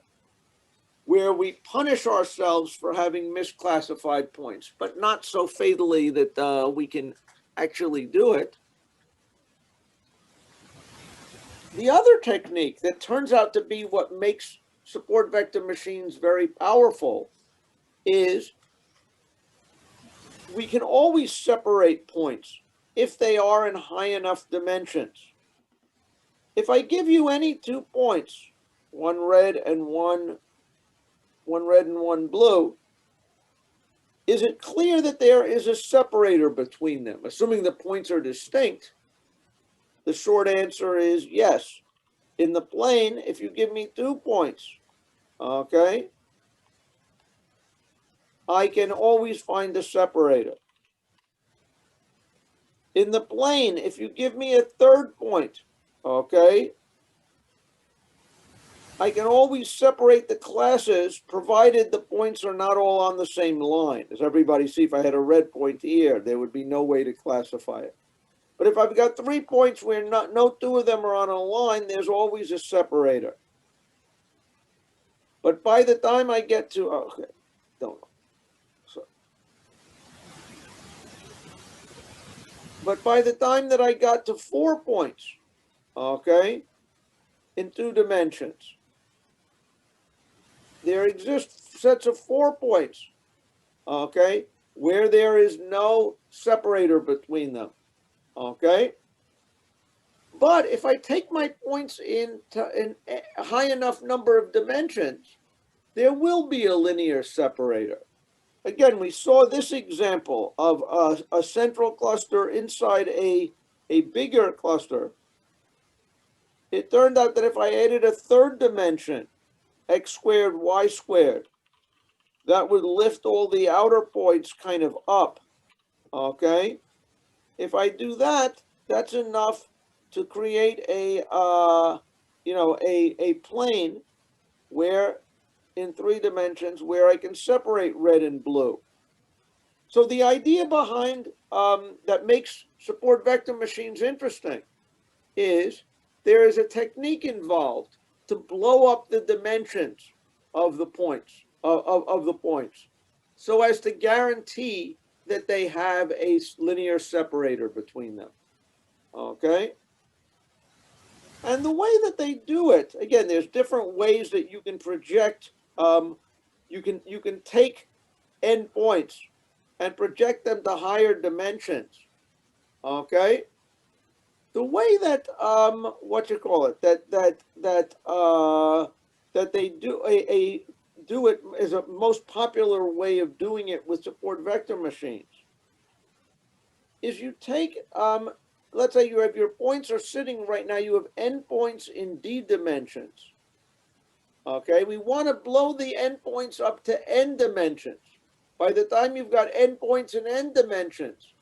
A: where we punish ourselves for having misclassified points, but not so fatally that we can actually do it. The other technique that turns out to be what makes support vector machines very powerful is we can always separate points if they are in high enough dimensions. If I give you any 2 points, one red and one blue, is it clear that there is a separator between them? Assuming the points are distinct, the short answer is yes. In the plane, if you give me 2 points, okay, I can always find the separator. In the plane, if you give me a 3rd point, okay, I can always separate the classes provided the points are not all on the same line. As everybody see, if I had a red point here, there would be no way to classify it. But if I've got 3 points where no 2 of them are on a line, there's always a separator. But by the time I get to, okay, don't know. So, but by the time that I got to 4 points, okay, in 2 dimensions, there exist sets of 4 points, okay, where there is no separator between them, okay? But if I take my points in a high enough number of dimensions, there will be a linear separator. Again, we saw this example of a central cluster inside a bigger cluster. It turned out that if I added a 3rd dimension, x squared, y squared, that would lift all the outer points kind of up, okay? If I do that, that's enough to create a plane where in 3 dimensions where I can separate red and blue. So the idea behind that makes support vector machines interesting is there is a technique involved to blow up the dimensions of the points, so as to guarantee that they have a linear separator between them, okay? And the way that they do it, again, there's different ways that you can project, you can take endpoints and project them to higher dimensions, okay? The way that that they do it is a most popular way of doing it with support vector machines is you take let's say you have your points are sitting right now, you have endpoints in d dimensions, okay? We want to blow the endpoints up to n dimensions. By the time you've got endpoints in n dimensions,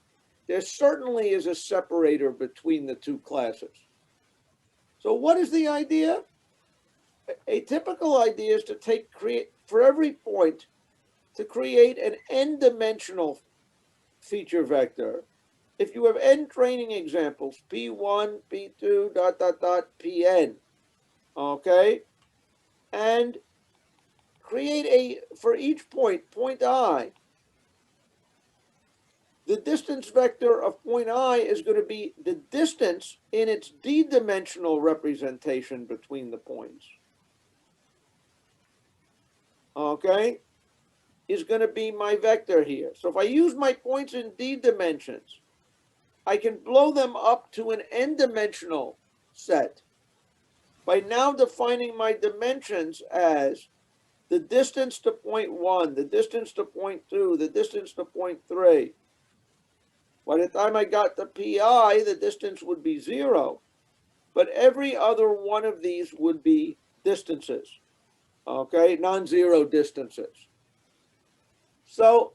A: there certainly is a separator between the 2 classes. So what is the idea? A typical idea is to create for every point to create an n-dimensional feature vector. If you have n training examples, P1, P2, ... Pn, okay? And create for each point I, the distance vector of point I is going to be the distance in its d-dimensional representation between the points. Okay? Is going to be my vector here. So if I use my points in d dimensions, I can blow them up to an n-dimensional set. by now defining my dimensions as the distance to point 1, the distance to point 2, the distance to point 3. By the time I got to pi, the distance would be 0, but every other one of these would be distances, okay, non-zero distances. So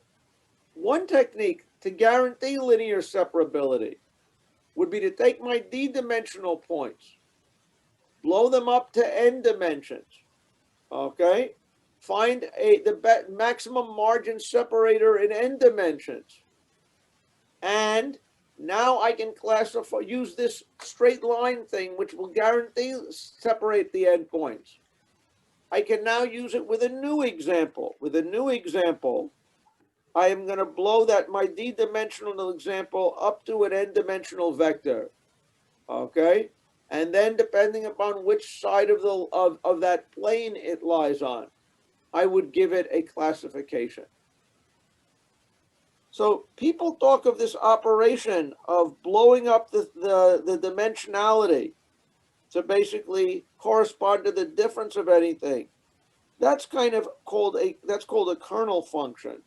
A: one technique to guarantee linear separability would be to take my d-dimensional points, blow them up to n dimensions, okay? Find the maximum margin separator in n dimensions. And now I can classify, use this straight line thing, which will guarantee separate the endpoints. I can now use it with a new example. With a new example, I am going to blow my d-dimensional example up to an n-dimensional vector, okay? And then depending upon which side of that plane it lies on, I would give it a classification. So people talk of this operation of blowing up the dimensionality to basically correspond to the difference of anything. That's kind of called a kernel function.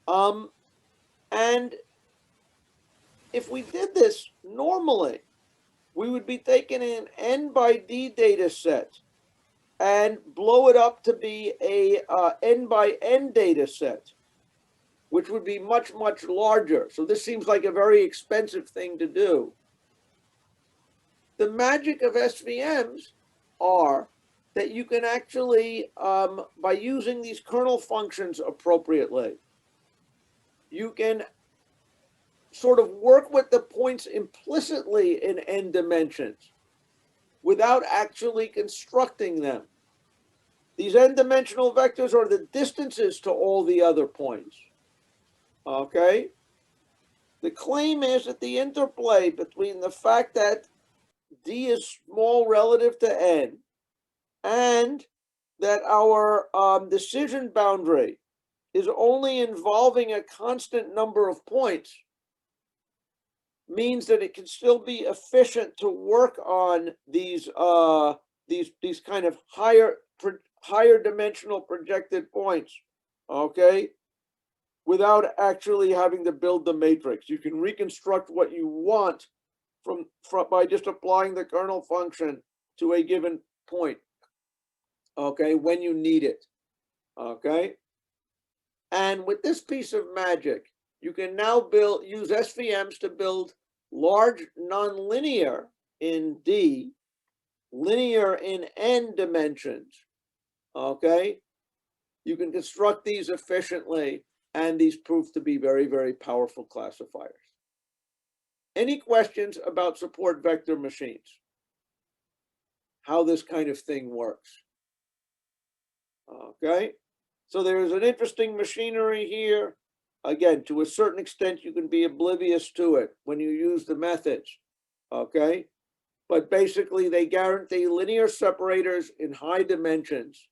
A: And if we did this normally, we would be taking an n by d data set and blow it up to be a n by n data set, which would be much, much larger. So this seems like a very expensive thing to do. The magic of SVMs are that you can actually, by using these kernel functions appropriately, you can sort of work with the points implicitly in n dimensions without actually constructing them. These n-dimensional vectors are the distances to all the other points. Okay? The claim is that the interplay between the fact that d is small relative to n and that our decision boundary is only involving a constant number of points means that it can still be efficient to work on these kind of higher dimensional projected points, okay, without actually having to build the matrix. You can reconstruct what you want from by just applying the kernel function to a given point, okay, when you need it, okay. And with this piece of magic, you can now use SVMs to build large nonlinear in D, linear in n dimensions, okay? You can construct these efficiently, and these prove to be very, very powerful classifiers. Any questions about support vector machines? How this kind of thing works? Okay, so there's an interesting machinery here. Again, to a certain extent, you can be oblivious to it when you use the methods, okay? But basically, they guarantee linear separators in high dimensions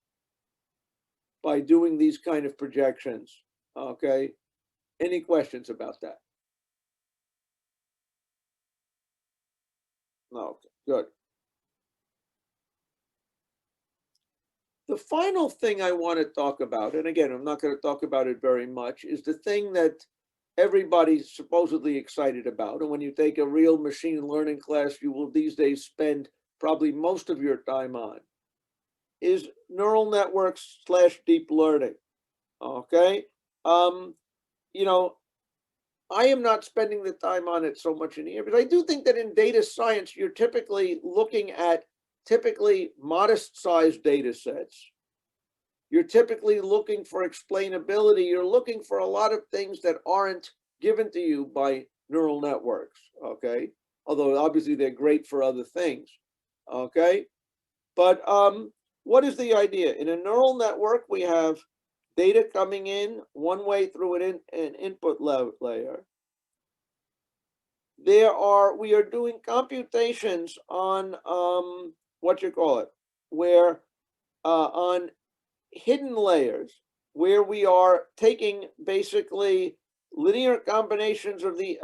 A: by doing these kind of projections, okay? Any questions about that? No, okay, good. The final thing I want to talk about, and again, I'm not going to talk about it very much, is the thing that everybody's supposedly excited about. And when you take a real machine learning class, you will these days spend probably most of your time on, is neural networks / deep learning, okay? You know, I am not spending the time on it so much in here, but I do think that in data science, you're typically looking at modest-sized data sets. You're typically looking for explainability. You're looking for a lot of things that aren't given to you by neural networks, okay? Although obviously they're great for other things, okay? But what is the idea? In a neural network, we have data coming in one way through an input layer. We are doing computations on where on hidden layers, where we are taking basically linear combinations of the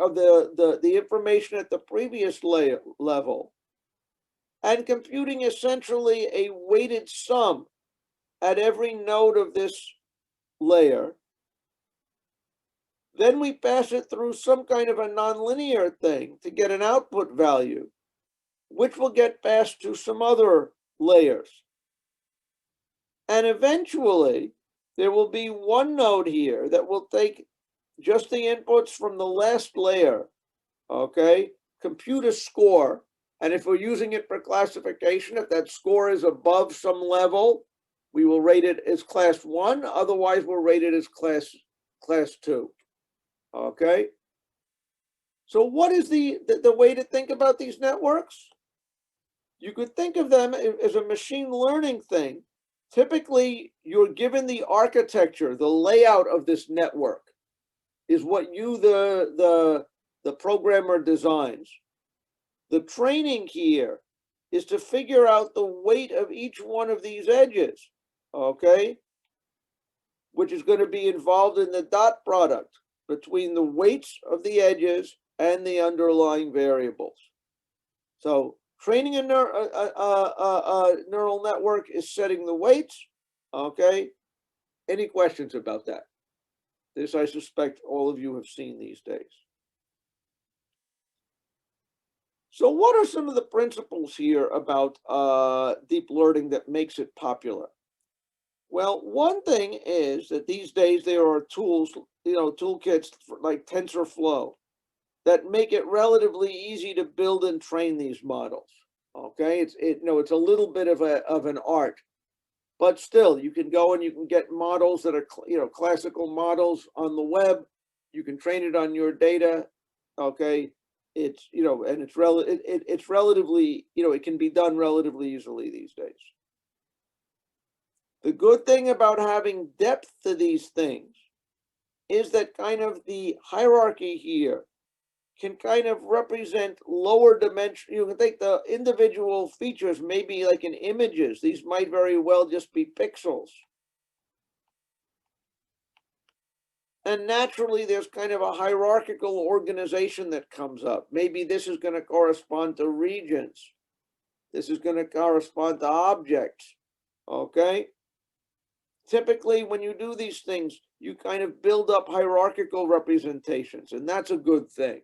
A: information at the previous level and computing essentially a weighted sum at every node of this layer. Then we pass it through some kind of a nonlinear thing to get an output value, which will get passed to some other layers. And eventually, there will be one node here that will take just the inputs from the last layer, okay, compute a score. And if we're using it for classification, if that score is above some level, we will rate it as class 1. Otherwise, we'll rate it as class 2. Okay. So what is the way to think about these networks? You could think of them as a machine learning thing. Typically, you're given the architecture, the layout of this network is what you, the programmer, designs. The training here is to figure out the weight of each one of these edges, okay, which is going to be involved in the dot product between the weights of the edges and the underlying variables. So training a neural network is setting the weights, okay? Any questions about that? This, I suspect, all of you have seen these days. So what are some of the principles here about deep learning that makes it popular? Well, one thing is that these days there are tools, toolkits like TensorFlow that make it relatively easy to build and train these models. Okay, it's a little bit of an art, but still, you can go and you can get models that are classical models on the web. You can train it on your data. Okay, it's and it's relatively it can be done relatively easily these days. The good thing about having depth to these things is that kind of the hierarchy here can kind of represent lower dimension. You can take the individual features, maybe like in images. These might very well just be pixels. And naturally, there's kind of a hierarchical organization that comes up. Maybe this is going to correspond to regions. This is going to correspond to objects, okay? Typically, when you do these things, you kind of build up hierarchical representations, and that's a good thing.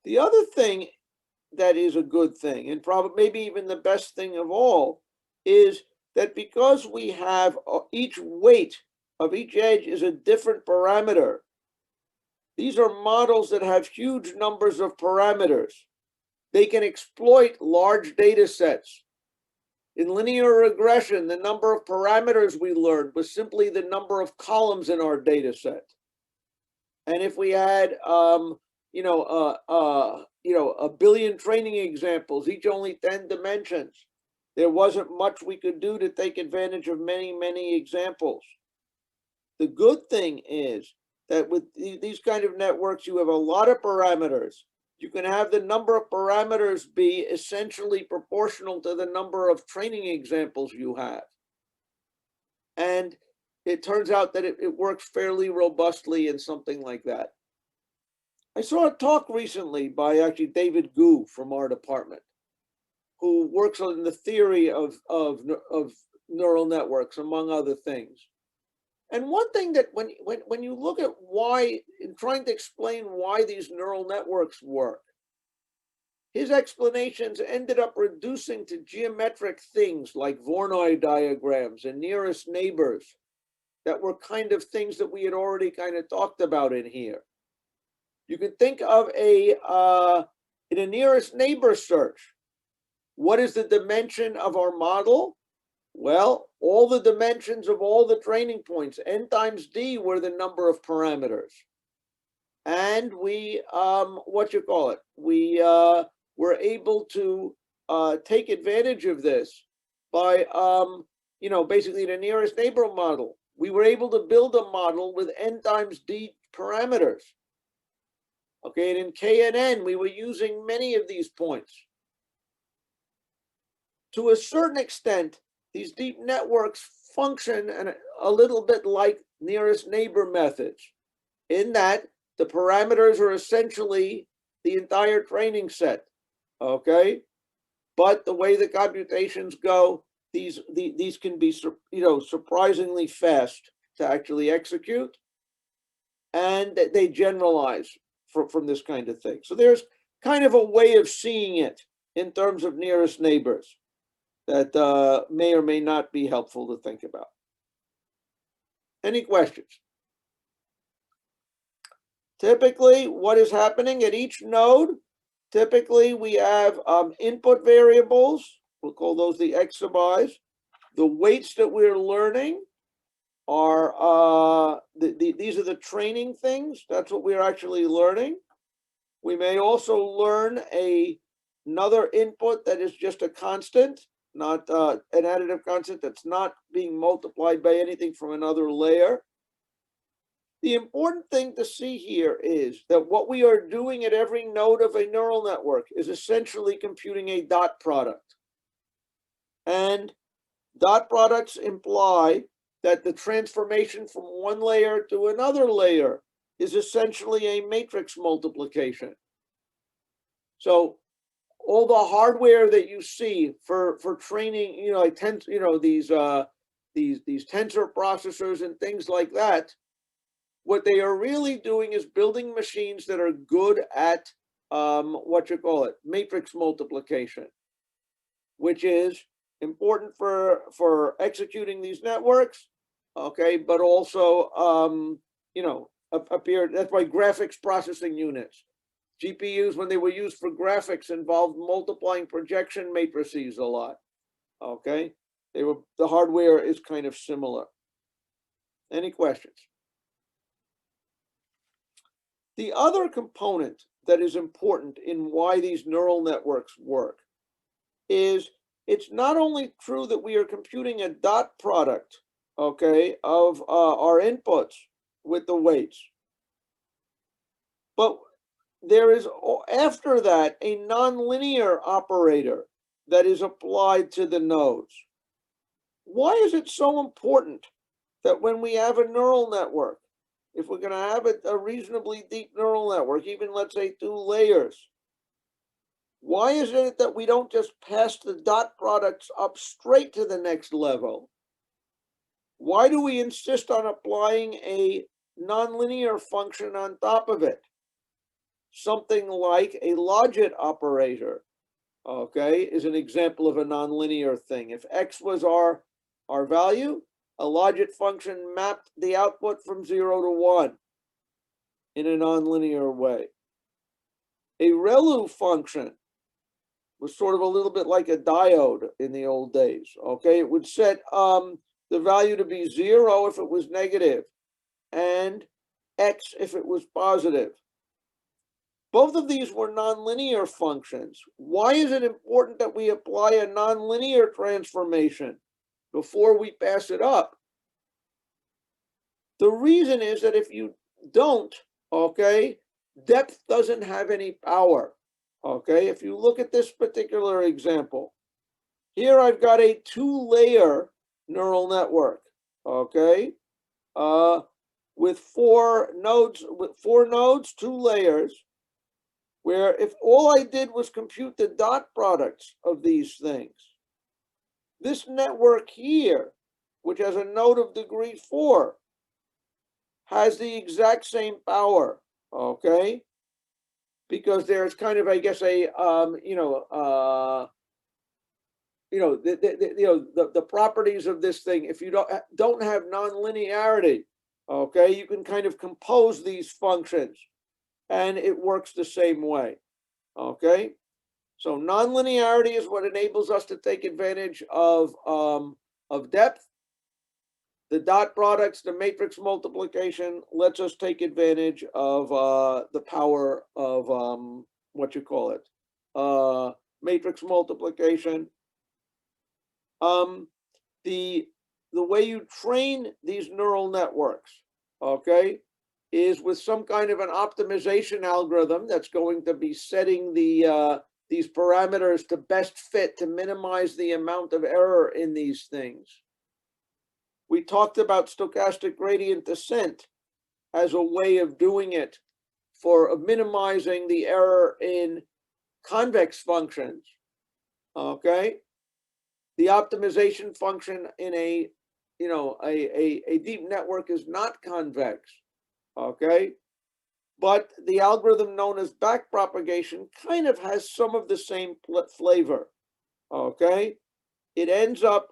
A: The other thing that is a good thing, and probably maybe even the best thing of all, is that because we have each weight of each edge is a different parameter, these are models that have huge numbers of parameters. They can exploit large data sets. In linear regression, the number of parameters we learned was simply the number of columns in our data set. And if we had, a billion training examples, each only 10 dimensions, there wasn't much we could do to take advantage of many, many examples. The good thing is that with these kind of networks, you have a lot of parameters. You can have the number of parameters be essentially proportional to the number of training examples you have. And it turns out that it works fairly robustly in something like that. I saw a talk recently by actually David Gu from our department, who works on the theory of neural networks, among other things. And one thing that when you look at why, in trying to explain why these neural networks work, his explanations ended up reducing to geometric things like Voronoi diagrams and nearest neighbors that were kind of things that we had already kind of talked about in here. You can think of in a nearest neighbor search. What is the dimension of our model? Well, all the dimensions of all the training points, n times d, were the number of parameters. And we, we were able to take advantage of this by, basically the nearest neighbor model. We were able to build a model with n times d parameters. Okay, and in KNN, we were using many of these points. To a certain extent, these deep networks function a little bit like nearest neighbor methods, in that the parameters are essentially the entire training set, okay? But the way the computations go, these can be, surprisingly fast to actually execute, and they generalize from this kind of thing. So there's kind of a way of seeing it in terms of nearest neighbors that may or may not be helpful to think about. Any questions? Typically, what is happening at each node? Typically, we have input variables. We'll call those the x sub i's. The weights that we're learning are, these are the training things. That's what we're actually learning. We may also learn another input that is just a constant, not an additive constant that's not being multiplied by anything from another layer. The important thing to see here is that what we are doing at every node of a neural network is essentially computing a dot product. And dot products imply that the transformation from one layer to another layer is essentially a matrix multiplication. So all the hardware that you see for training, like these tensor processors and things like that, what they are really doing is building machines that are good at matrix multiplication, which is important for executing these networks, okay, but also that's why graphics processing units, GPUs, when they were used for graphics, involved multiplying projection matrices a lot, okay. The hardware is kind of similar. Any questions? The other component that is important in why these neural networks work is it's not only true that we are computing a dot product, okay, of our inputs with the weights, but there is, after that, a nonlinear operator that is applied to the nodes. Why is it so important that when we have a neural network, if we're going to have a reasonably deep neural network, even let's say 2 layers, why is it that we don't just pass the dot products up straight to the next level? Why do we insist on applying a nonlinear function on top of it? Something like a logit operator, okay, is an example of a nonlinear thing. If x was our value, a logit function mapped the output from 0 to 1 in a nonlinear way. A ReLU function was sort of a little bit like a diode in the old days, okay? It would set the value to be 0 if it was negative and x if it was positive. Both of these were nonlinear functions. Why is it important that we apply a nonlinear transformation before we pass it up? The reason is that if you don't, okay, depth doesn't have any power, okay? If you look at this particular example, here I've got a 2-layer neural network, okay, with 4 nodes, 2 layers, where if all I did was compute the dot products of these things, this network here, which has a node of degree 4, has the exact same power, okay? Because there's kind of, I guess, a the properties of this thing. If you don't have nonlinearity, okay, you can kind of compose these functions, and it works the same way, okay? So nonlinearity is what enables us to take advantage of depth. The dot products, the matrix multiplication, lets us take advantage of the power of matrix multiplication. The way you train these neural networks, okay, is with some kind of an optimization algorithm that's going to be setting these parameters to best fit to minimize the amount of error in these things. We talked about stochastic gradient descent as a way of doing it for minimizing the error in convex functions, okay? The optimization function in a, a deep network is not convex, okay? But the algorithm known as backpropagation kind of has some of the same flavor, okay? It ends up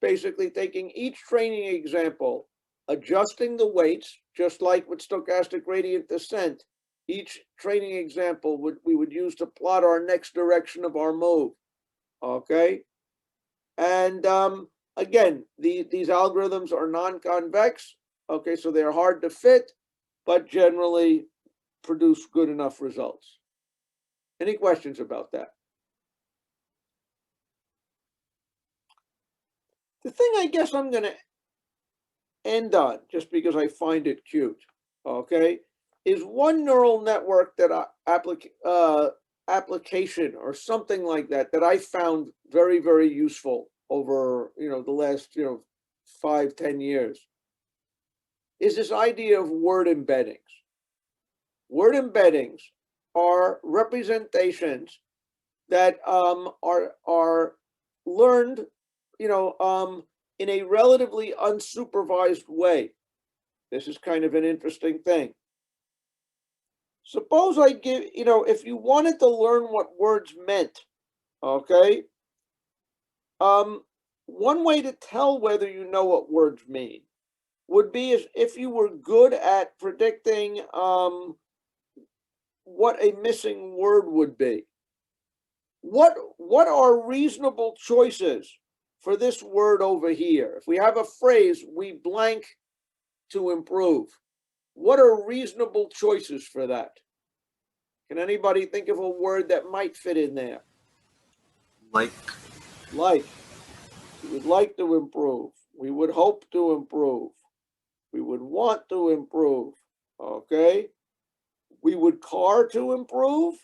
A: basically taking each training example, adjusting the weights, just like with stochastic gradient descent. Each training example we would use to plot our next direction of our move, okay? And again, these algorithms are non-convex, okay, so they're hard to fit, but generally produce good enough results. Any questions about that? The thing I guess I'm going to end on, just because I find it cute, okay, is one neural network that application or something like that I found very, very useful over the last 5-10 years, is this idea of word embeddings. Word embeddings are representations that are learned in a relatively unsupervised way. This is kind of an interesting thing. Suppose I give, if you wanted to learn what words meant, okay, one way to tell whether you know what words mean would be as if you were good at predicting what a missing word would be. What are reasonable choices for this word over here? If we have a phrase, we blank to improve. What are reasonable choices for that? Can anybody think of a word that might fit in there?
C: Like.
A: Like. We would like to improve. We would hope to improve. We would want to improve. Okay? We would car to improve?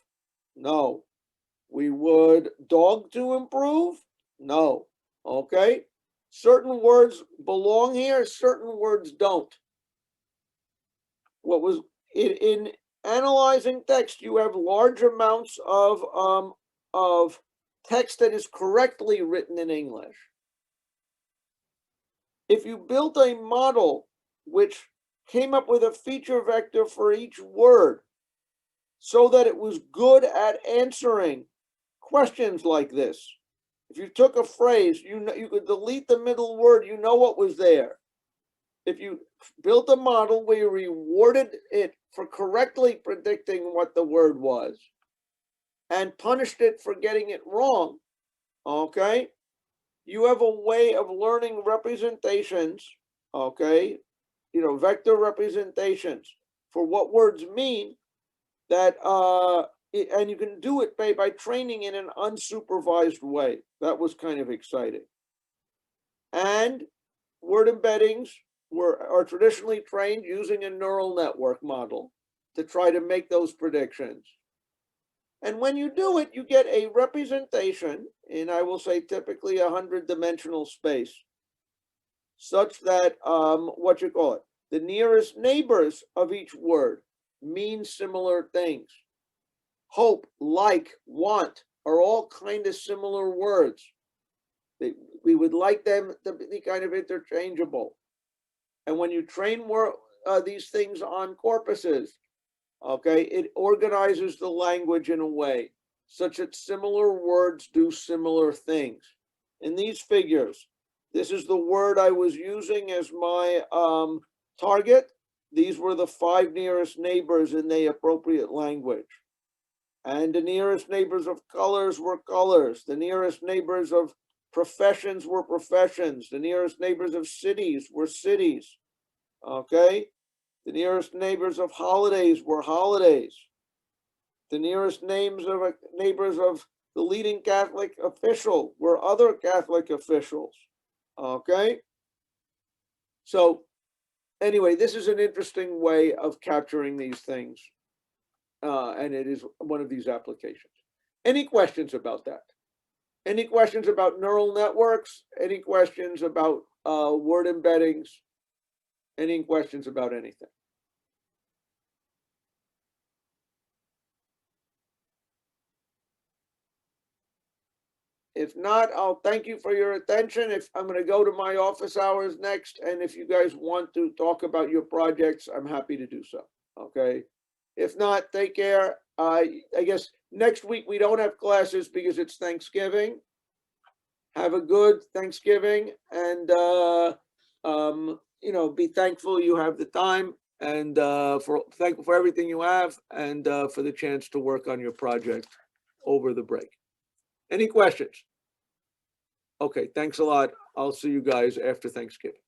A: No. We would dog to improve? No. Okay? Certain words belong here, certain words don't. What was in analyzing text, you have large amounts of text that is correctly written in English. If you built a model which came up with a feature vector for each word so that it was good at answering questions like this, if you took a phrase, you could delete the middle word, you know what was there. If you built a model where you rewarded it for correctly predicting what the word was and punished it for getting it wrong, okay, you have a way of learning representations, okay, vector representations for what words mean that, and you can do it by training in an unsupervised way. That was kind of exciting. And word embeddings are traditionally trained using a neural network model to try to make those predictions. And when you do it, you get a representation in, I will say, typically 100-dimensional space, such that, the nearest neighbors of each word mean similar things. Hope, like, want are all kind of similar words. We would like them to be kind of interchangeable. And when you train these things on corpuses, okay, it organizes the language in a way such that similar words do similar things. In these figures, this is the word I was using as my target. These were the 5 nearest neighbors in the appropriate language. And the nearest neighbors of colors were colors. The nearest neighbors of professions were professions. The nearest neighbors of cities were cities. Okay? The nearest neighbors of holidays were holidays. The nearest neighbors of the leading Catholic official were other Catholic officials. Okay? So anyway, this is an interesting way of capturing these things. And it is one of these applications. Any questions about that? Any questions about neural networks? Any questions about word embeddings? Any questions about anything? If not, I'll thank you for your attention. If I'm going to go to my office hours next, and if you guys want to talk about your projects, I'm happy to do so. Okay. If not, take care. I guess next week we don't have classes because it's Thanksgiving. Have a good Thanksgiving, and you know, be thankful you have the time, and thankful for everything you have, and for the chance to work on your project over the break. Any questions? Okay, thanks a lot. I'll see you guys after Thanksgiving.